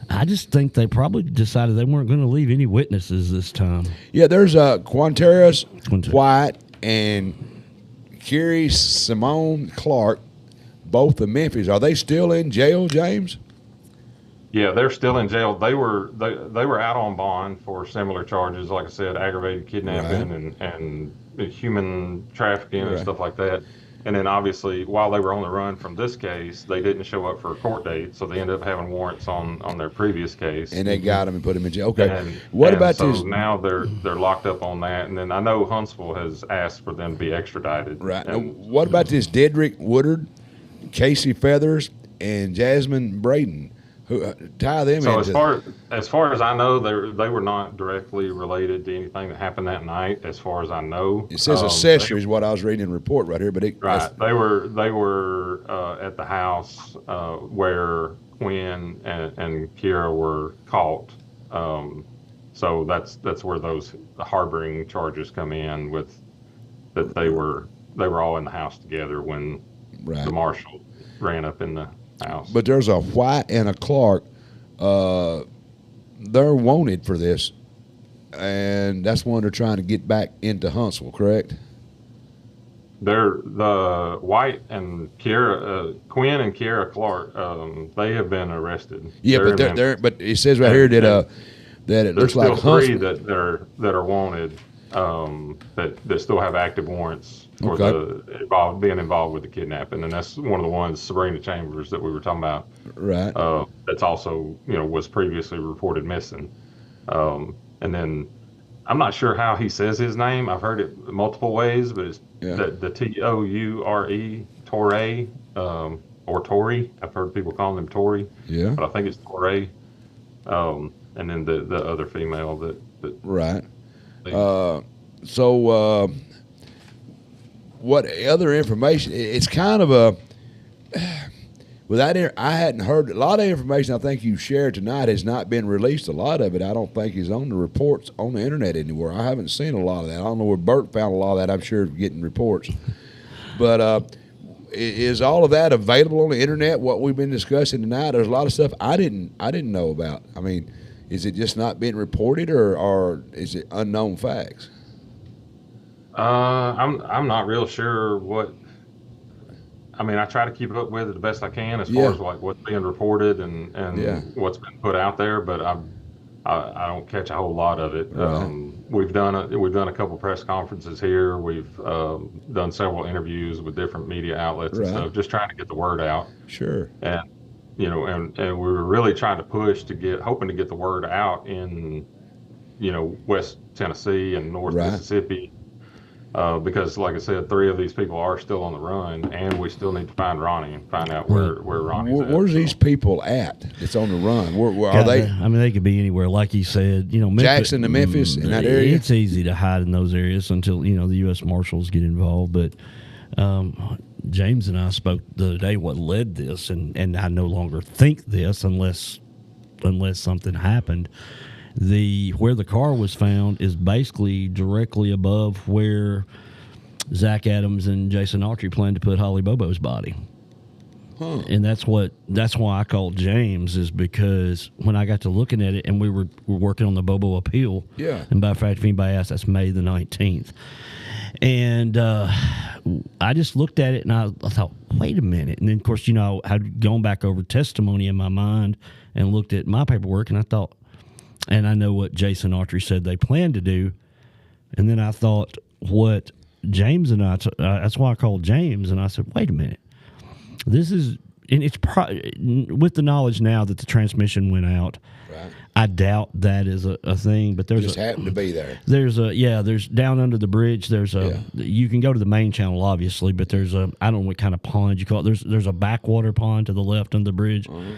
I just think they probably decided they weren't going to leave any witnesses this time.
Yeah, there's Quintarius White and Carrie Simone Clark, both of Memphis. Are they still in jail, James?
Yeah, they're still in jail. They were out on bond for similar charges, like I said, aggravated kidnapping and human trafficking and stuff like that. And then obviously, while they were on the run from this case, they didn't show up for a court date, so they ended up having warrants on their previous case.
And they got them and put them in jail. Okay.
What
about
so
this?
Now they're locked up on that. And then I know Huntsville has asked for them to be extradited.
Right. Now,
And,
what about this Dedrick Woodard, Casey Feathers, and Jasmine Braden? Who tie them
so
into?
as far as I know, they were not directly related to anything that happened that night. As far as I know,
It says accessory is what I was reading in the report right here, but
they were at the house where Quinn and Kira were caught. So that's where those harboring charges come in, with that they were all in the house together when the marshal ran up in the house.
But there's a White and a Clark. They're wanted for this, and that's one they're trying to get back into Huntsville, correct?
They're the White and Kira, Quinn and Kira Clark. They have been arrested.
Yeah, but it says right here that it looks like
three that are wanted that still have active warrants for being involved with the kidnapping, and that's one of the ones, Sabrina Chambers, that we were talking about.
Right.
That's also was previously reported missing, and then I'm not sure how he says his name. I've heard it multiple ways, but it's the Toure, Torre, or Tori. I've heard people calling him Tori.
Yeah.
But I think it's Torre. And then the other female that
right. So what other information? It's kind of a I hadn't heard a lot of information. I think you shared tonight has not been released. A lot of it, I don't think, is on the reports on the internet anywhere. I haven't seen a lot of that. I don't know where Bert found a lot of that. I'm sure getting reports, but is all of that available on the internet? What we've been discussing tonight. There's a lot of stuff I didn't know about. I mean, is it just not being reported, or is it unknown facts?
I'm not real sure what. I mean, I try to keep up with it the best I can as far as like what's being reported and what's been put out there, but I don't catch a whole lot of it.
Right.
We've done a couple press conferences here. We've done several interviews with different media outlets and stuff, just trying to get the word out.
Sure.
And and we were really trying to push hoping to get the word out in West Tennessee and North Mississippi. Because, like I said, 3 of these people are still on the run, and we still need to find Ronnie and find out where Ronnie's at.
Where's these people at that's on the run? Where are they?
I mean, they could be anywhere. Like you said, Memphis,
Jackson to Memphis, in that area?
It's easy to hide in those areas until, the U.S. Marshals get involved. But James and I spoke the other day what led this, and I no longer think this unless something happened. Where the car was found is basically directly above where Zach Adams and Jason Autry planned to put Holly Bobo's body. Huh. And that's why I called James, is because when I got to looking at it, and we were working on the Bobo appeal.
Yeah. And
by fact, if anybody asked, that's May the 19th. And I just looked at it, and I thought, wait a minute. And then, of course, I'd gone back over testimony in my mind and looked at my paperwork, and I thought, and I know what Jason Autry said they planned to do. And then I thought what James and that's why I called James, and I said, wait a minute. This is, and it's with the knowledge now that the transmission went out, right. I doubt that is a thing, but there's
just happened to be there.
There's down under the bridge, you can go to the main channel, obviously, but there's I don't know what kind of pond you call it. There's a backwater pond to the left under the bridge. Uh-huh.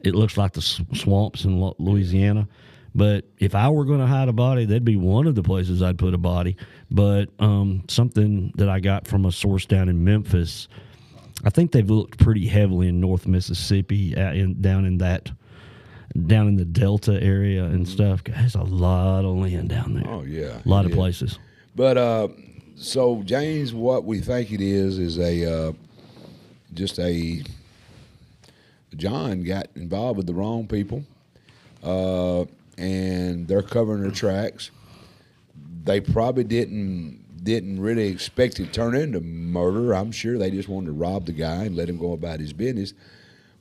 It looks like the swamps in Louisiana. But if I were going to hide a body, that'd be one of the places I'd put a body. But something that I got from a source down in Memphis, I think they've looked pretty heavily in North Mississippi, down in the Delta area and stuff. There's a lot of land down there.
Oh, yeah.
A lot of places.
But so, James, what we think it is John got involved with the wrong people, and they're covering their tracks. They probably didn't really expect it to turn into murder. I'm sure they just wanted to rob the guy and let him go about his business.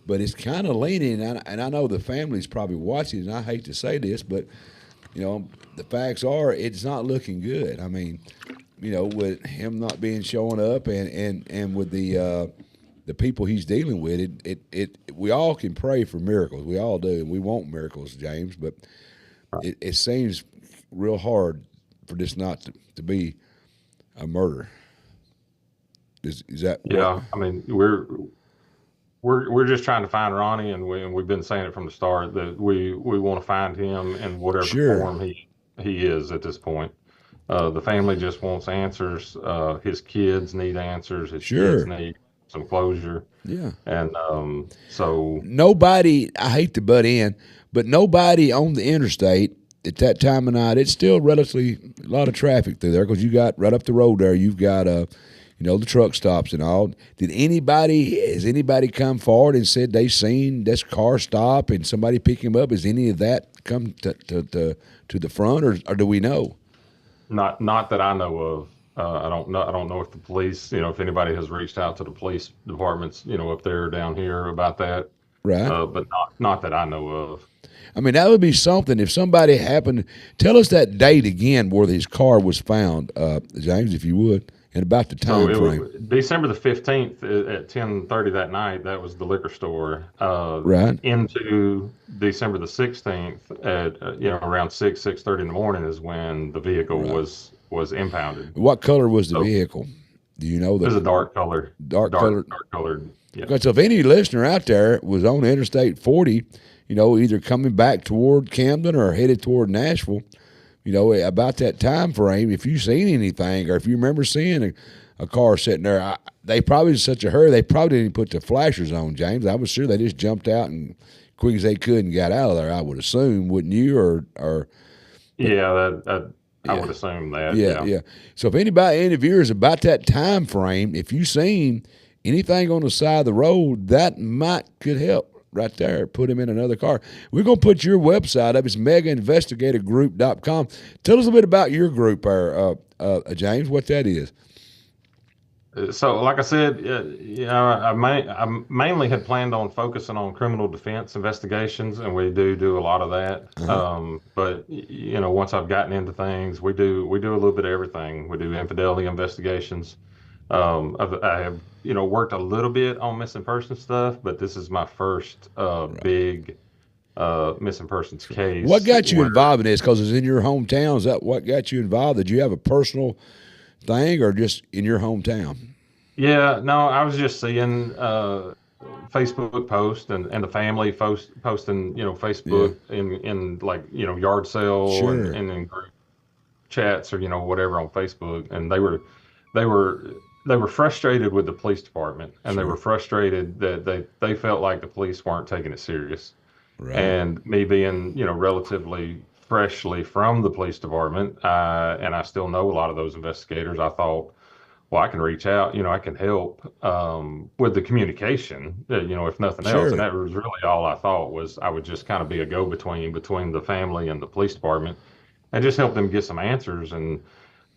But it's kind of leaning, and I know the family's probably watching, and I hate to say this, but the facts are it's not looking good. I mean, with him not being showing up and with the people he's dealing with, we all can pray for miracles. We all do, and we want miracles, James. But it seems real hard for this not to be a murder. Is that?
Yeah, I mean, we're just trying to find Ronnie, and we've been saying it from the start that we want to find him in whatever form he is at this point. The family just wants answers. His kids need answers. His kids need some closure.
Yeah.
And so
nobody, I hate to butt in, but nobody on the interstate at that time of night, it's still relatively a lot of traffic through there because you got right up the road there, you've got the truck stops and all. Has anybody come forward and said they seen this car stop and somebody pick him up? Has any of that come to the front, or do we know?
Not that I know of. I don't know if the police, if anybody has reached out to the police departments, up there or down here about that.
Right.
But not that I know of.
I mean, that would be something if somebody happened. Tell us that date again where his car was found, James, if you would, and about the time frame.
December the 15th at 10:30 that night. That was the liquor store.
Right.
Into December the 16th at around 6:30 in the morning is when the vehicle was impounded.
What color was the vehicle? Do you know?
It was a dark color. Dark colored. Yeah.
Because if any listener out there was on Interstate 40, either coming back toward Camden or headed toward Nashville, about that time frame, if you've seen anything or if you remember seeing a car sitting there, they probably in such a hurry, they probably didn't put the flashers on, James. I was sure they just jumped out and quick as they could and got out of there, I would assume, wouldn't you?
I would assume that.
Yeah. So if any viewers about that time frame, if you seen anything on the side of the road, that could help right there. Put him in another car. We're going to put your website up. It's megainvestigatorgroup.com. Tell us a bit about your group, James, what that is.
So, like I said, I mainly had planned on focusing on criminal defense investigations, and we do a lot of that.
Uh-huh.
But once I've gotten into things, we do a little bit of everything. We do infidelity investigations. I have worked a little bit on missing persons stuff, but this is my first big missing persons case.
What got you involved in this? Because it's in your hometown. Is that what got you involved? Did you have a personal thing or just in your hometown?
Yeah, no, I was just seeing Facebook posts and the family posting, Facebook in like, yard sale and in group chats or, whatever on Facebook. And they were frustrated with the police department, and they were frustrated that they felt like the police weren't taking it serious.
Right.
And me being, relatively freshly from the police department, and I still know a lot of those investigators, I thought, well, I can reach out, I can help with the communication, if nothing else. And that was really all I thought was I would just kind of be a go-between between the family and the police department and just help them get some answers. And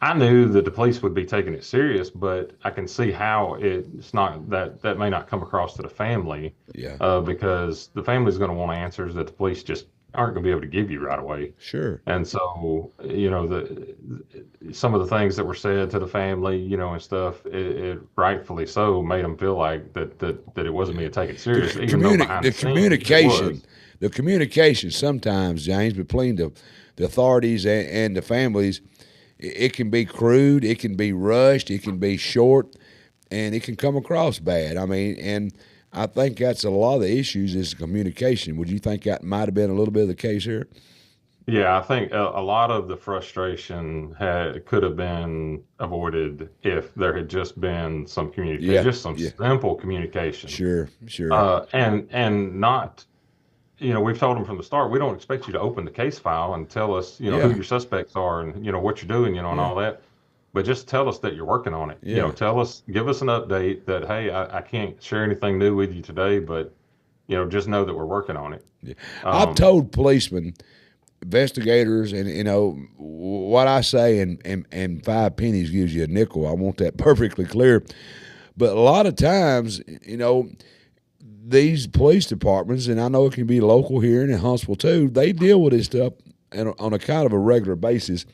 I knew that the police would be taking it serious, but I can see how it's not that may not come across to the family.
Yeah.
Because the family's going to want answers that the police just aren't going to be able to give you right away.
Sure.
And so, some of the things that were said to the family, and stuff, it rightfully so made them feel like that it wasn't being taken serious. The
communication sometimes, James, between the authorities and the families, it can be crude, it can be rushed, it can be short, and it can come across bad. I mean, and I think that's a lot of the issues is communication. Would you think that might have been a little bit of the case here?
Yeah, I think a lot of the frustration could have been avoided if there had just been some communication, just some simple communication.
Sure.
And not, we've told them from the start, we don't expect you to open the case file and tell us, who your suspects are and, what you're doing, and all that. But just tell us that you're working on it.
Yeah.
Give us an update that, hey, I can't share anything new with you today, but, just know that we're working on it.
Yeah. I've told policemen, investigators, and, what I say and 5 pennies gives you a nickel. I want that perfectly clear. But a lot of times, these police departments, and I know it can be local here and in Huntsville too, they deal with this stuff on a kind of a regular basis.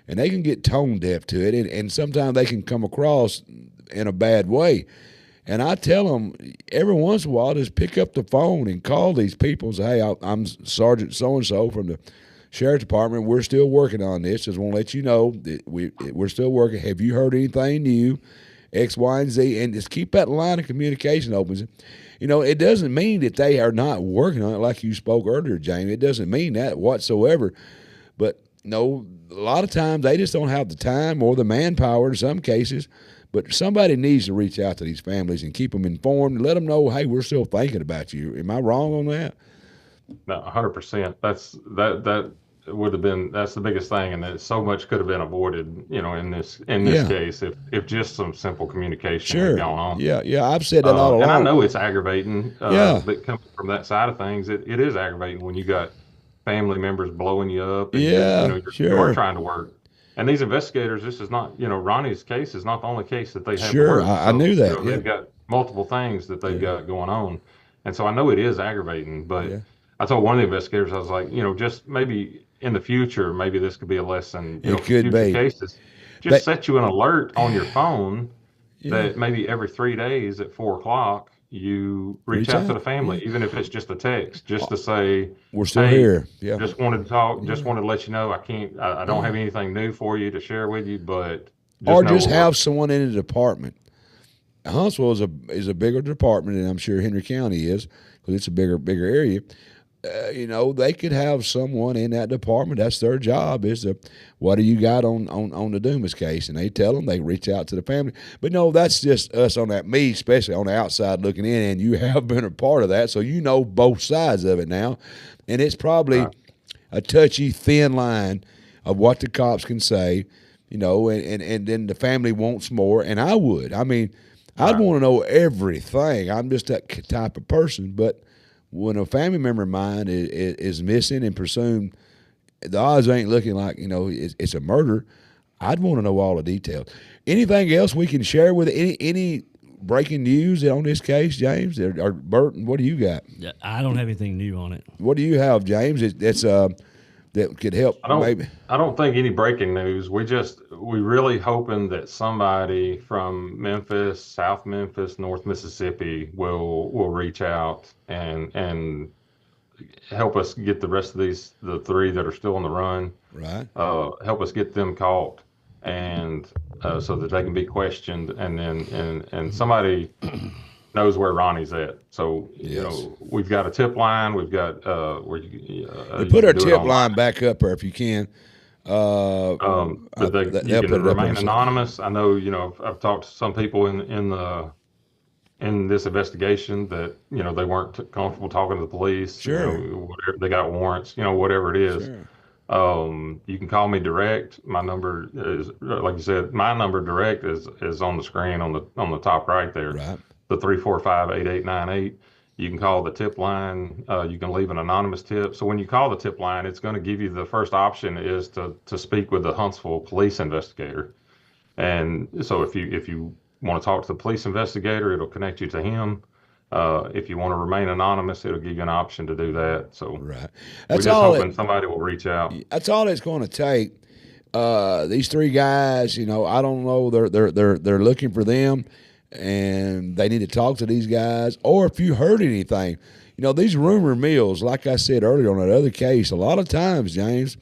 and they can get tone deaf to it, and sometimes they can come across in a bad way. And I tell them every once in a while, just pick up the phone and call these people and say, hey, I'm Sergeant so-and-so from the Sheriff's Department. We're still working on this. Just want to let you know that we're still working. Have you heard anything new? X, Y, and Z. And just keep that line of communication open. You know, it doesn't mean that they are not working on it like you spoke earlier, Jamie. It doesn't mean that whatsoever. But, a lot of times they just don't have the time or the manpower in some cases. But somebody needs to reach out to these families and keep them informed and let them know, hey, we're still thinking about you. Am I wrong on that?
No, 100%. That would have been, that's the biggest thing, and that so much could have been avoided, in this case if just some simple communication had gone on.
Yeah, I've said that all along.
And I know it's aggravating. But coming from that side of things, it is aggravating when you got family members blowing you up. And you're trying to work. And these investigators, this is not, Ronnie's case is not the only case that they have.
Sure, I knew that.
They've got multiple things that they've got going on. And so I know it is aggravating, but I told one of the investigators, I was like, just maybe in the future, maybe this could be a lesson.
It could be.
Cases. Just set you an alert on your phone that maybe every 3 days at 4 o'clock, you reach out to the family, even if it's just a text, just to say,
we're still here. Yeah.
Just wanted to talk. Just wanted to let you know I don't have anything new for you to share with you, but
just have someone in the department. Huntsville is a bigger department than I'm sure Henry County is, because it's a bigger area. They could have someone in that department. That's their job, is what do you got on the Dumas case? And they tell them, they reach out to the family. But no, that's just us on that, me especially on the outside looking in, and you have been a part of that, so you know both sides of it now. And it's probably a touchy, thin line of what the cops can say, and then the family wants more. And I would. I mean, I'd want to know everything. I'm just that type of person, but when a family member of mine is missing and presumed, the odds ain't looking like, it's a murder, I'd want to know all the details. Anything else we can share with any breaking news on this case, James? Or Burton, what do you got?
Yeah, I don't have anything new on it.
What do you have, James? That could help.
I don't think any breaking news. We really hoping that somebody from Memphis, South Memphis, North Mississippi will reach out and help us get the rest of the 3 that are still on the run.
Right.
Help us get them caught, and so that they can be questioned, and somebody knows where Ronnie's at. So, we've got a tip line. We've got
put our tip line back up there if you can.
But you can remain anonymous. I know, I've talked to some people in this investigation that, they weren't comfortable talking to the police.
Sure.
Whatever, they got warrants, whatever it is. Sure. You can call me direct. My number is, like you said, my number direct is on the screen on the top right there.
Right.
The 345-8898. You can call the tip line. You can leave an anonymous tip. So when you call the tip line, it's going to give you, the first option is to speak with the Huntsville police investigator. And so if you want to talk to the police investigator, it'll connect you to him. If you want to remain anonymous, it'll give you an option to do that. So
right.
We're just hoping somebody will reach out.
That's all it's going to take. These 3 guys, I don't know, they're looking for them, and they need to talk to these guys. Or if you heard anything, these rumor mills, like I said earlier on that other case, a lot of times, James,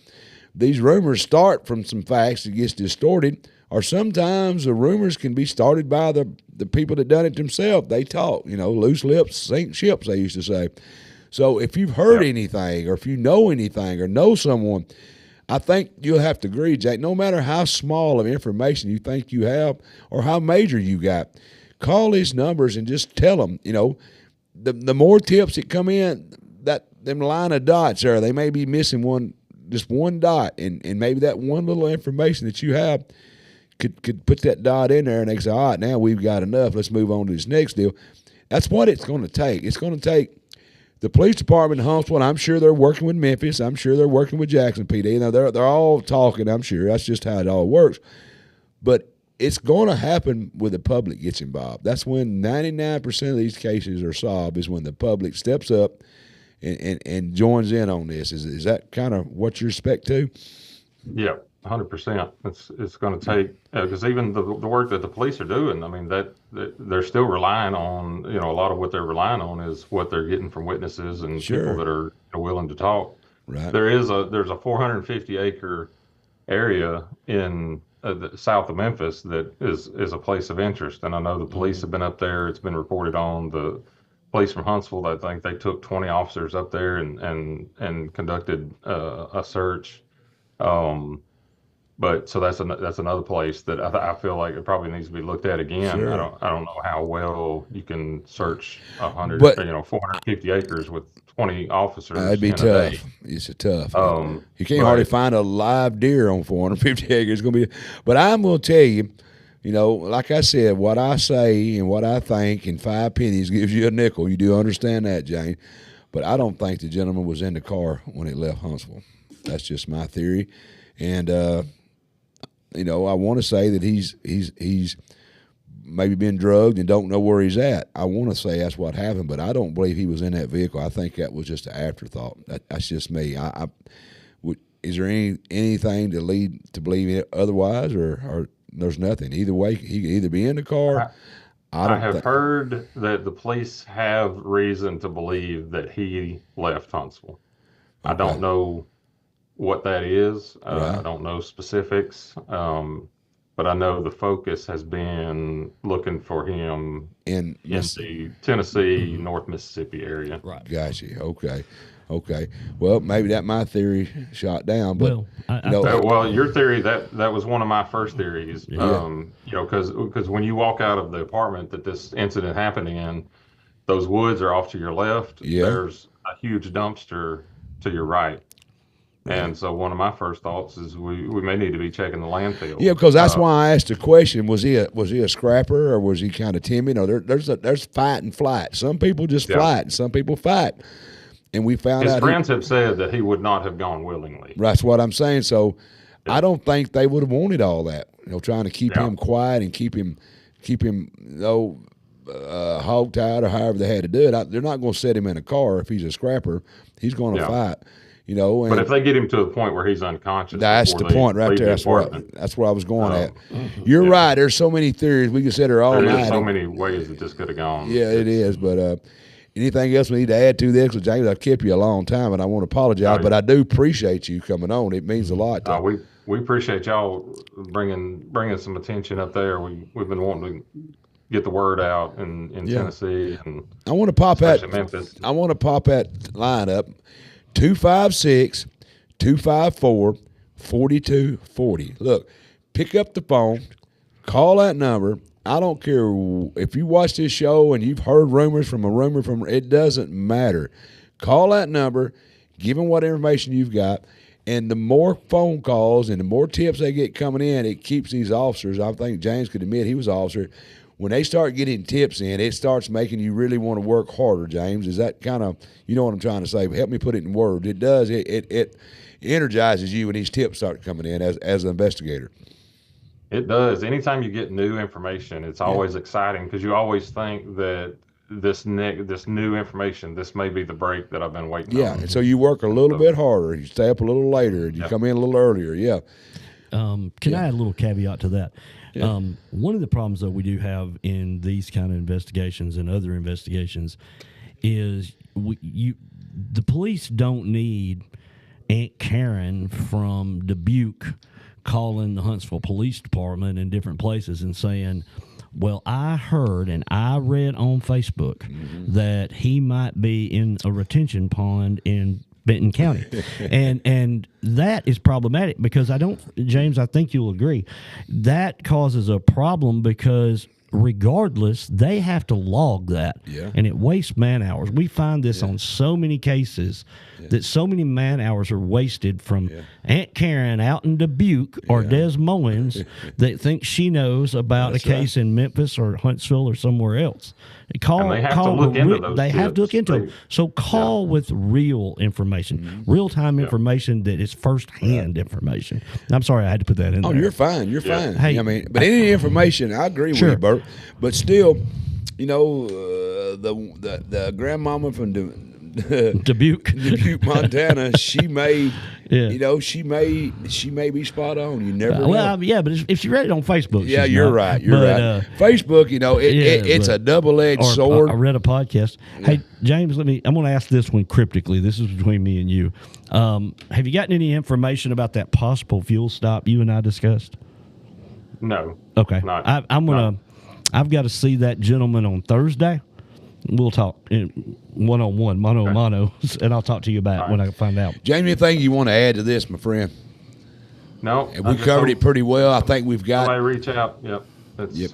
these rumors start from some facts that gets distorted, or sometimes the rumors can be started by the people that done it themselves. They talk, loose lips sink ships, they used to say. So if you've heard anything, or if you know anything, or know someone, I think you'll have to agree, Jack, no matter how small of information you think you have or how major you got, call these numbers and just tell them, the more tips that come in, that them line of dots there, they may be missing just one dot, and maybe that one little information that you have could put that dot in there, and they say, all right, now we've got enough, let's move on to this next deal. That's what it's going to take. It's going to take the police department in Huntsville, and I'm sure they're working with Memphis. I'm sure they're working with Jackson PD. They're all talking, I'm sure. That's just how it all works. But it's going to happen when the public gets involved. That's when 99% of these cases are solved, is when the public steps up and joins in on this. Is that kind of what you expect too?
Yeah. 100%. It's going to take, because even the work that the police are doing, I mean, that they're still relying on, a lot of what they're relying on is what they're getting from witnesses and people that are willing to talk.
Right.
There's a 450 acre area in the south of Memphis that is a place of interest, and I know the police have been up there. It's been reported on. The police from Huntsville, I think they took 20 officers up there and conducted a search. But so that's another place that I feel like it probably needs to be looked at again.
Sure.
I don't know how well you can search 450 acres with 20 officers.
That'd be tough. It's tough. You can't hardly find a live deer on 450 acres. It's gonna be, but I'm gonna tell you, like I said, what I say and what I think, and 5 pennies gives you a nickel. You do understand that, Jane? But I don't think the gentleman was in the car when he left Huntsville. That's just my theory, and I want to say that he's maybe been drugged and don't know where he's at. I want to say that's what happened, but I don't believe he was in that vehicle. I think that was just an afterthought. That's just me. Is there anything to lead to believe otherwise, or there's nothing? Either way, he could either be in the car.
I have heard that the police have reason to believe that he left Huntsville. Okay. I don't know what that is. Right. I don't know specifics, but I know the focus has been looking for him in the Tennessee, North Mississippi area.
Right. Gotcha. Okay. Well, maybe that my theory shot down, but
your theory that was one of my first theories. Yeah. Because when you walk out of the apartment that this incident happened in, those woods are off to your left. Yeah. There's a huge dumpster to your right. And so one of my first thoughts is we may need to be checking the landfill.
Yeah, because that's why I asked the question: was he a scrapper, or was he kind of timid? Or there's fight and flight. Some people just flight, and some people fight. And we found out
his friends have said that he would not have gone willingly.
That's what I'm saying. So I don't think they would have wanted all that. Trying to keep him quiet and keep him hog-tied or however they had to do it. They're not going to set him in a car if he's a scrapper. He's going to fight.
But if they get him to a point where he's unconscious,
that's the point right there. That's where I was going at. You're right. There's so many theories we could sit here all night.
There's so many ways that this could have gone.
Yeah, it is. But anything else we need to add to this? Because James, I've kept you a long time, and I want to apologize. But I do appreciate you coming on. It means a lot.
We appreciate y'all bringing some attention up there. We've been wanting to get the word out in Tennessee, and
I want to pop that
Memphis.
I want to pop that line up. 256-254-4240. Look, pick up the phone, call that number. I don't care if you watch this show and you've heard rumors from it doesn't matter. Call that number, give them what information you've got, and the more phone calls and the more tips they get coming in, it keeps these officers. I think James could admit he was an officer. When they start getting tips in, it starts making you really want to work harder, James. Is that kind of, you know what I'm trying to say? But help me put it in words. It does. It energizes you when these tips start coming in as an investigator.
It does. Anytime you get new information, it's always exciting because you always think that this new information, this may be the break that I've been waiting on.
Yeah, and so you work a little bit harder. You stay up a little later, and you come in a little earlier. Yeah.
Can I add a little caveat to that? Yeah. One of the problems that we do have in these kind of investigations and other investigations is the police don't need Aunt Karen from Dubuque calling the Huntsville Police Department in different places and saying, well, I heard and I read on Facebook that he might be in a retention pond in Benton County. and that is problematic because James, I think you'll agree, that causes a problem because regardless, they have to log that. Yeah. And it wastes man hours. We find this on so many cases that so many man hours are wasted from Aunt Karen out in Dubuque or Des Moines that thinks she knows about a case in Memphis or Huntsville or somewhere else.
They have to look into those.
They have to look into them. So call with real information, real-time information that is first-hand information. I'm sorry I had to put that in there.
Oh, you're fine. You're fine. Hey, I mean, but any information, I agree with you, Bert. But still, the grandmama from
Dubuque,
Montana, she may,
yeah.
you know, she may be spot on. You never know.
Well, yeah, but if she read it on Facebook,
yeah,
she's
you're
not.
right. You're
But,
right. Facebook, you know, it's a double-edged sword.
I read a podcast. Yeah. Hey, James, I'm going to ask this one cryptically. This is between me and you. Have you gotten any information about that possible fuel stop you and I discussed?
No.
Okay.
Not,
I've got to see that gentleman on Thursday. We'll talk one-on-one, mano, and I'll talk to you about it when I find out.
Jamie, anything you want to add to this, my friend?
No.
We covered it pretty well. I think we've got.
Somebody reach out. Yep.
Yep.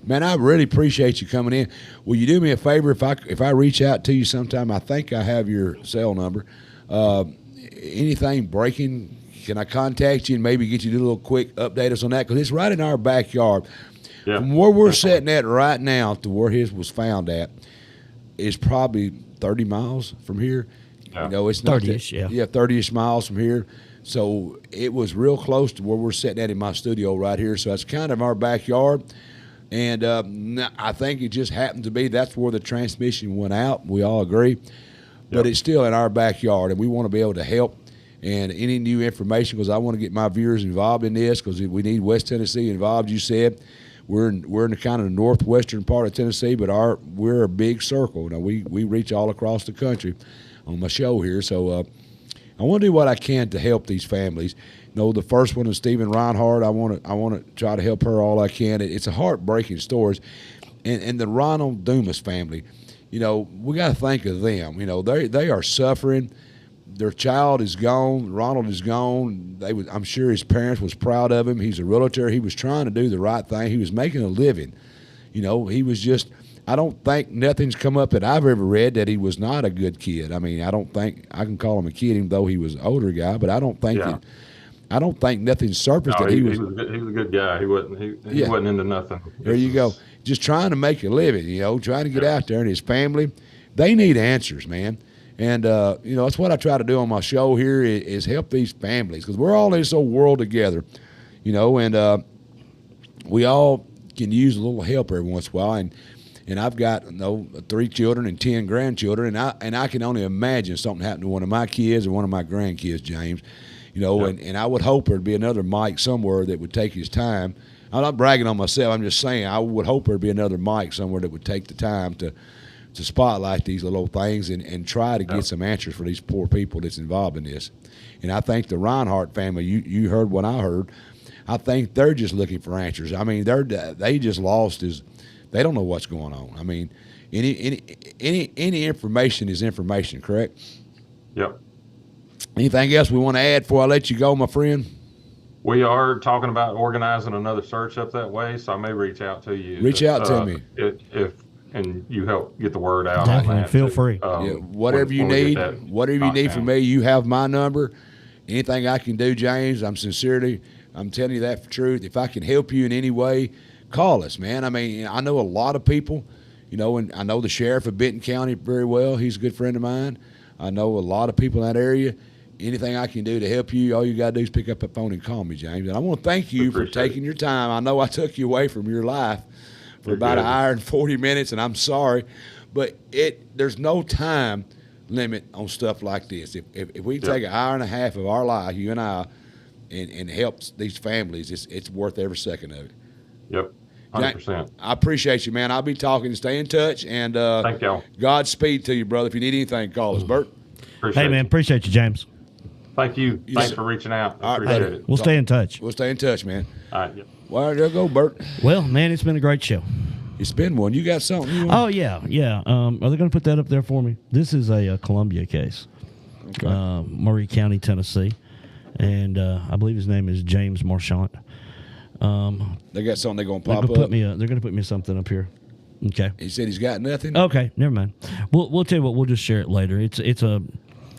Man, I really appreciate you coming in. Will you do me a favor if I reach out to you sometime? I think I have your cell number. Anything breaking, can I contact you and maybe get you to do a little quick update us on that? Because it's right in our backyard.
Yeah.
From where we're sitting at right now to where his was found at is probably 30 miles from here.
Yeah.
You know, it's not
30-ish,
yeah, 30-ish miles from here. So it was real close to where we're sitting at in my studio right here. So that's kind of our backyard. And I think it just happened to be that's where the transmission went out. We all agree. But it's still in our backyard, and we want to be able to help. And any new information, because I want to get my viewers involved in this, because we need West Tennessee involved, you said. We're in the kind of the northwestern part of Tennessee, but we're a big circle. Now we reach all across the country on my show here. So I want to do what I can to help these families. You know, the first one is Steven Rinehart. I want to try to help her all I can. It's a heartbreaking story, and the Ronald Dumas family. You know, we got to think of them. You know, they are suffering. Their child is gone. Ronald is gone. I'm sure his parents was proud of him. He's a realtor. He was trying to do the right thing. He was making a living. You know, he was just – I don't think nothing's come up that I've ever read that he was not a good kid. I mean, I don't think – I can call him a kid even though he was an older guy, but I don't think I don't think nothing surfaced that he was
a good guy. He wasn't into nothing.
There you go. Just trying to make a living, you know, trying to get out there. And his family, they need answers, man. And, you know, that's what I try to do on my show here is help these families because we're all in this old world together, you know, and we all can use a little help every once in a while. And I've got, 3 children and 10 grandchildren, and I can only imagine something happened to one of my kids or one of my grandkids, James, you know, and I would hope there'd be another Mike somewhere that would take his time. I'm not bragging on myself. I'm just saying I would hope there'd be another Mike somewhere that would take the time to spotlight these little things and try to get some answers for these poor people that's involved in this. And I think the Rinehart family, you heard what I heard, I think they're just looking for answers. I mean, they just lost they don't know what's going on. I mean, any information is information, correct?
Yep.
Anything else we want to add before I let you go, my friend?
We are talking about organizing another search up that way, so I may reach out to you.
Reach out to me.
And you help get the word out.
Definitely, feel free.
Whatever you need from me, you have my number. Anything I can do, James, I'm telling you that for truth. If I can help you in any way, call us, man. I mean, I know a lot of people, you know, and I know the sheriff of Benton County very well. He's a good friend of mine. I know a lot of people in that area. Anything I can do to help you, all you got to do is pick up the phone and call me, James. And I want to thank you for taking your time. I know I took you away from your life for about an hour and 40 minutes, and I'm sorry. But there's no time limit on stuff like this. If we take an hour and a half of our life, you and I, and help these families, it's worth every second of it.
Yep, 100%.
I appreciate you, man. I'll be talking and stay in touch. And
thank y'all.
Godspeed to you, brother. If you need anything, call us, Bert.
Appreciate you, James.
Thank you. Thanks for reaching out. I appreciate it.
We'll stay in touch.
We'll stay in touch, man.
All right. Yep.
Well, there you go, Bert.
Well, man, it's been a great show.
It's been one. You got something you want?
Oh, yeah. Are they going to put that up there for me? This is a Columbia case. Okay. Murray County, Tennessee. And I believe his name is James Marchant.
They got something they're going to pop up?
They're going to put me something up here. Okay.
He said he's got nothing?
Okay, never mind. We'll tell you what. We'll just share it later. It's a...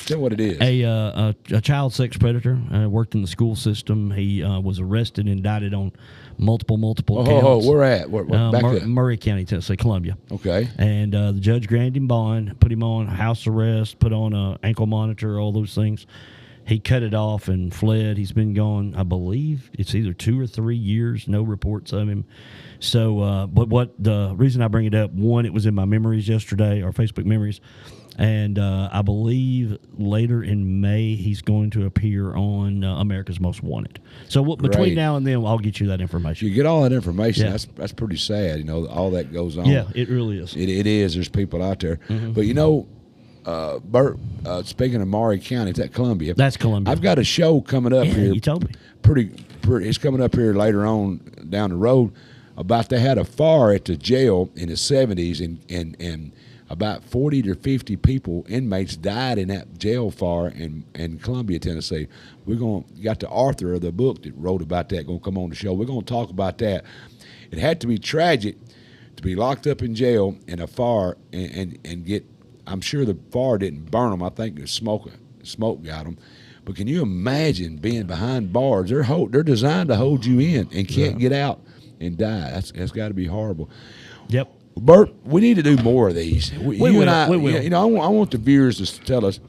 Tell what it is.
A child sex predator. Worked in the school system. He was arrested and indicted on multiple counts.
Where at? Back up.
Murray County, Tennessee, Columbia.
Okay.
And the judge granted him bond, put him on house arrest, put on an ankle monitor, all those things. he cut it off and fled. He's been gone, I believe it's either 2 or 3 years. No reports of him. So, but what the reason I bring it up, one, it was in my memories yesterday, or Facebook memories, and I believe later in May he's going to appear on America's Most Wanted. So between now and then, I'll get you that information.
You get all that information. Yeah. That's pretty sad. You know, all that goes on.
Yeah, it really is.
It is. There's people out there, but you know. Bert, speaking of Maury County, it's at Columbia.
That's Columbia.
I've got a show coming up here.
You told me.
Pretty. It's coming up here later on down the road. About they had a fire at the jail in the 70s, and about 40 to 50 people, inmates, died in that jail fire in Columbia, Tennessee. Got the author of the book that wrote about that going to come on the show. We're going to talk about that. It had to be tragic to be locked up in jail in a fire and get. I'm sure the fire didn't burn them. I think the smoke got them. But can you imagine being behind bars? They're designed to hold you in and can't get out and die. That's got to be horrible.
Yep.
Bert, we need to do more of these.
We will.
You know, I want the viewers to tell us.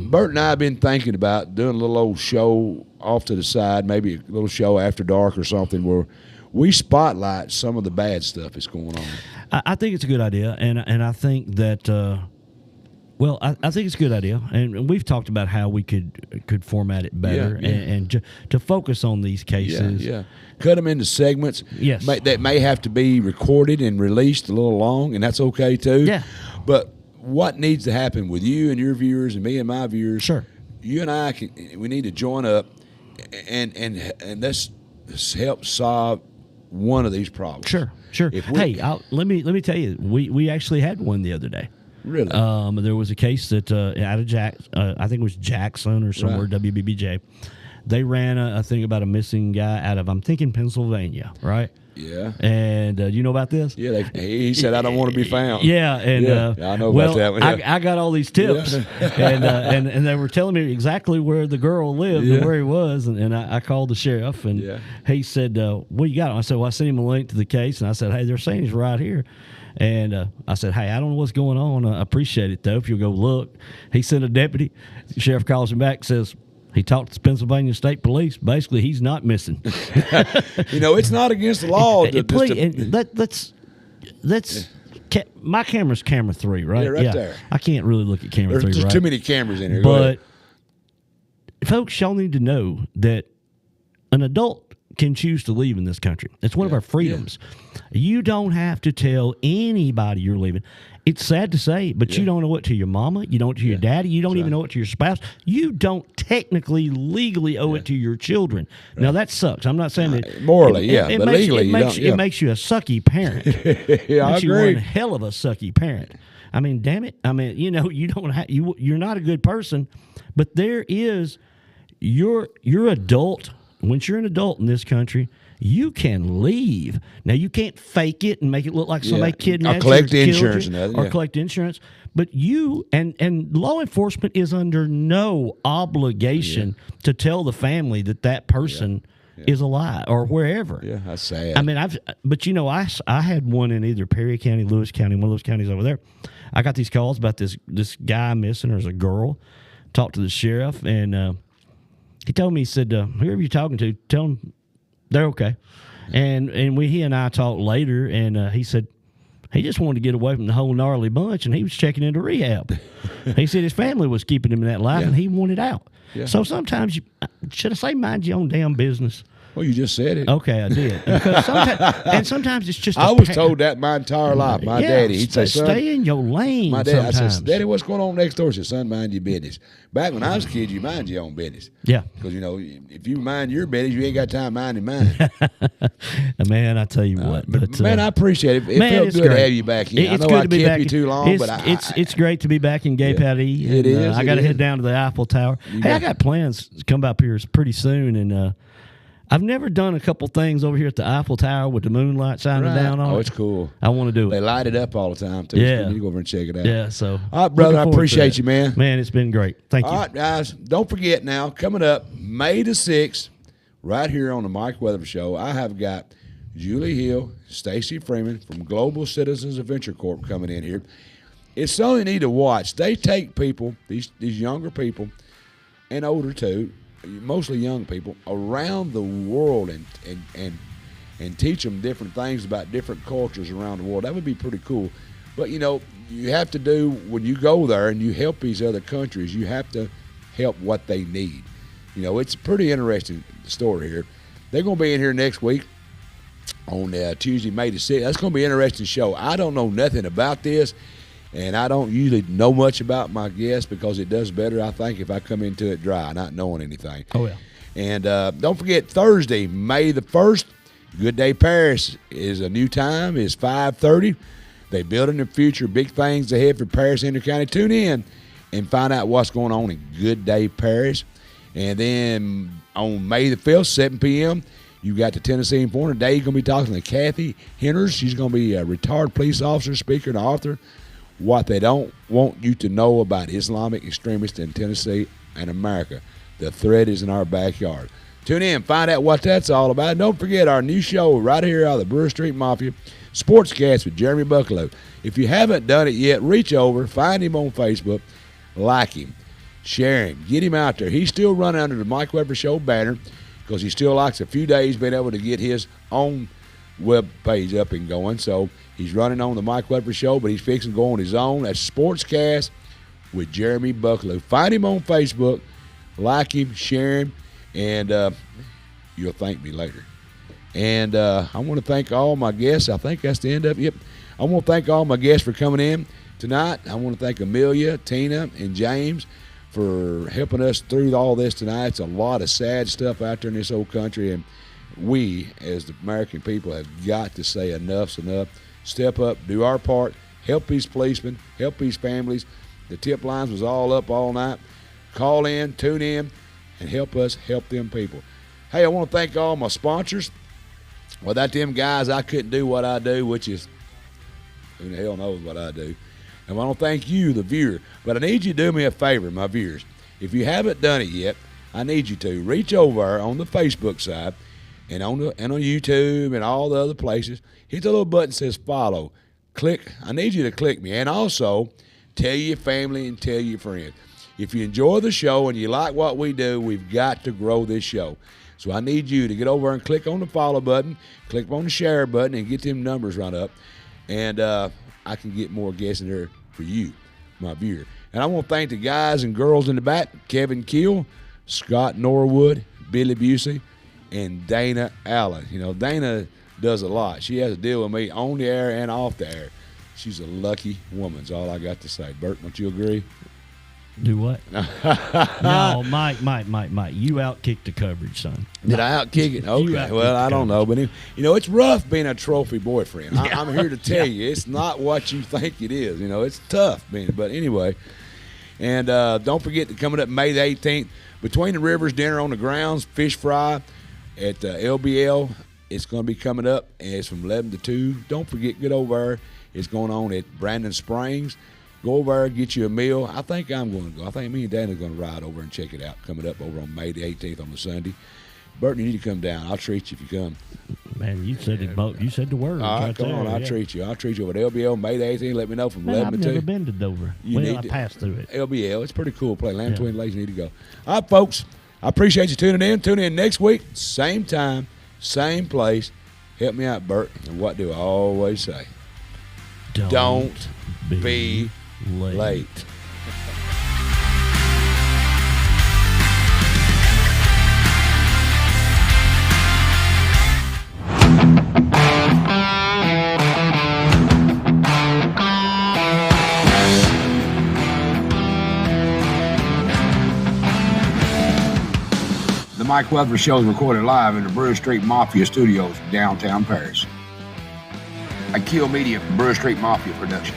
Bert and I have been thinking about doing a little old show off to the side, maybe a little show after dark or something where we spotlight some of the bad stuff that's going on.
I think it's a good idea, and I think that I think it's a good idea, and we've talked about how we could format it better and to focus on these cases.
Yeah. Cut them into segments.
Yes,
that may have to be recorded and released a little long, and that's okay too.
Yeah,
but what needs to happen with you and your viewers and me and my viewers?
Sure,
you and I we need to join up and let's help solve one of these problems.
Sure. Hey, let me tell you, we actually had one the other day.
Really?
There was a case that out of I think it was Jackson or somewhere, right. WBBJ. They ran a thing about a missing guy out of, I'm thinking, Pennsylvania, right?
Yeah.
And you know about this?
Yeah, he said, I don't want to be found.
Yeah, and
I know about that one. Yeah.
I got all these tips, and they were telling me exactly where the girl lived and where he was, and I called the sheriff, and he said, what you got? I said, well, I sent him a link to the case, and I said, hey, they're saying he's right here. And I said, hey, I don't know what's going on. I appreciate it, though, if you'll go look. He sent a deputy. The sheriff calls him back, says, he talked to Pennsylvania State Police. Basically, he's not missing.
You know, it's not against the law.
My camera's camera 3, right?
Yeah, right there.
I can't really look at camera 3,
There's
right?
too many cameras in here.
But, folks, y'all need to know that an adult can choose to leave in this country. It's one of our freedoms. You don't have to tell anybody you're leaving. It's sad to say, but you don't know it to your mama. You don't to your daddy. You don't even know it to your spouse. You don't technically, legally owe it to your children. Right. Now, that sucks. I'm not saying that.
Morally, but legally,
it makes you a sucky parent.
I
makes
agree.
you one hell of a sucky parent. I mean, damn it. I mean, you know, you don't have, you're not a good person, but there is, you're adult. Once you're an adult in this country, you can leave. Now, you can't fake it and make it look like somebody kidnapped you.
Or collect insurance.
Or collect insurance. But you, and law enforcement is under no obligation to tell the family that person is alive or wherever.
Yeah, that's sad.
I mean, but you know, I had one in either Perry County, Lewis County, one of those counties over there. I got these calls about this guy missing, or as a girl. Talked to the sheriff, and he told me, he said, whoever you're talking to, tell them they're okay. And he and I talked later, and he said he just wanted to get away from the whole gnarly bunch, and he was checking into rehab. He said his family was keeping him in that life, and he wanted out. Yeah. So sometimes should I say mind your own damn business?
Well, you just said it.
Okay, I did. Because sometimes it's just.
I was told that my entire life. My daddy, he'd say, "Son,
stay in your lane."
My dad,
sometimes.
I said, "Daddy, what's going on next door?" He said, "Son, mind your business." Back when I was a kid, you mind your own business.
Yeah.
Because you know, if you mind your business, you ain't got time minding mine.
Man, I tell you what. But
man, I appreciate it. It felt good to have you back in.
It's
I know
good
I
to be
kept
back
you too long, but
it's great to be back in Gay Patty.
It is.
I got to head down to the Eiffel Tower. Hey, I got plans to come up here pretty soon, and I've never done a couple things over here at the Eiffel Tower with the moonlight shining down on it.
Oh, it's cool.
I want to do it.
They light it up all the time, too.
Yeah.
So you need to go over and check it out.
Yeah, so.
All right, brother, I appreciate you, man.
Man, it's been great. Thank you.
All right, guys, don't forget now, coming up May the 6th, right here on the Mike Weatherford Show, I have got Julie Hill, Stacy Freeman from Global Citizens Adventure Corp coming in here. It's something you need to watch. They take people, these younger people, and older too, mostly young people, around the world and teach them different things about different cultures around the world. That would be pretty cool. But, you know, you have to do, when you go there and you help these other countries, you have to help what they need. You know, it's a pretty interesting story here. They're going to be in here next week on Tuesday, May the 6th. That's going to be an interesting show. I don't know nothing about this, and I don't usually know much about my guests because it does better, I think, if I come into it dry, not knowing anything.
Oh, yeah.
And don't forget, Thursday, May the 1st, Good Day Paris is a new time. It's 5:30. They building the future, big things ahead for Paris Henry County. Tune in and find out what's going on in Good Day Paris. And then on May the 5th, 7 p.m., you got the Tennessee Informer. Today you're going to be talking to Kathy Henners. She's going to be a retired police officer, speaker, and author. What they don't want you to know about Islamic extremists in Tennessee and America. The threat is in our backyard. Tune in, find out what that's all about. And don't forget our new show right here out of the Brewer Street Mafia, Sportscast with Jeremy Bucklow. If you haven't done it yet, reach over, find him on Facebook, like him, share him, get him out there. He's still running under the Mike Weatherford Show banner because he still likes a few days being able to get his own web page up and going. So he's running on the Mike Weatherford Show, but he's fixing to go on his own. That's Sportscast with Jeremy Bucklow. Find him on Facebook, like him, share him, and you'll thank me later. And I want to thank all my guests. I think that's the end of it. Yep. I want to thank all my guests for coming in tonight. I want to thank Amelia, Tina, and James for helping us through all this tonight. It's a lot of sad stuff out there in this old country, and we, as the American people, have got to say enough's enough. Step up, do our part, help these policemen, help these families. The tip lines was all up all night. Call in, tune in, and help us help them people. Hey, I want to thank all my sponsors. Without them guys, I couldn't do what I do, which is, who the hell knows what I do. And I want to thank you, the viewer. But I need you to do me a favor, my viewers. If you haven't done it yet, I need you to reach over on the Facebook side and on YouTube and all the other places. Hit the little button that says follow. Click. I need you to click me. And also, tell your family and tell your friends. If you enjoy the show and you like what we do, we've got to grow this show. So I need you to get over and click on the follow button, click on the share button, and get them numbers run up. And I can get more guests in there for you, my viewer. And I want to thank the guys and girls in the back, Kevin Keel, Scott Norwood, Billy Busey, and Dana Allen. You know, Dana does a lot. She has to deal with me on the air and off the air. She's a lucky woman, is all I got to say. Bert, don't you agree?
Do what? No, Mike, you outkicked the coverage, son.
Did I outkick it? Okay, well, I don't know. But, you know, it's rough being a trophy boyfriend. Yeah. I'm here to tell you, it's not what you think it is. You know, it's tough being. But anyway, and don't forget that coming up May the 18th, Between the Rivers Dinner on the Grounds, fish fry at LBL. It's going to be coming up, and it's from 11 to 2. Don't forget, get over there. It's going on at Brandon Springs. Go over there, get you a meal. I think I'm going to go. I think me and Dana are going to ride over and check it out coming up over on May the 18th on the Sunday. Burton, you need to come down. I'll treat you if you come.
Man, you said it. You said the word.
All right, come on. I'll treat you. I'll treat you over at LBL May the 18th. Let me know from 11 to 2.
I've never been to Dover. I passed through it.
LBL. It's a pretty cool place. Land Between Lakes, you need to go. All right, folks. I appreciate you tuning in. Tune in next week. Same time, same place. Help me out, Bert. And what do I always say? Don't be late. The Mike Weatherford Show is recorded live in the Brewer Street Mafia Studios, downtown Paris. A Kill Media, Brewer Street Mafia production.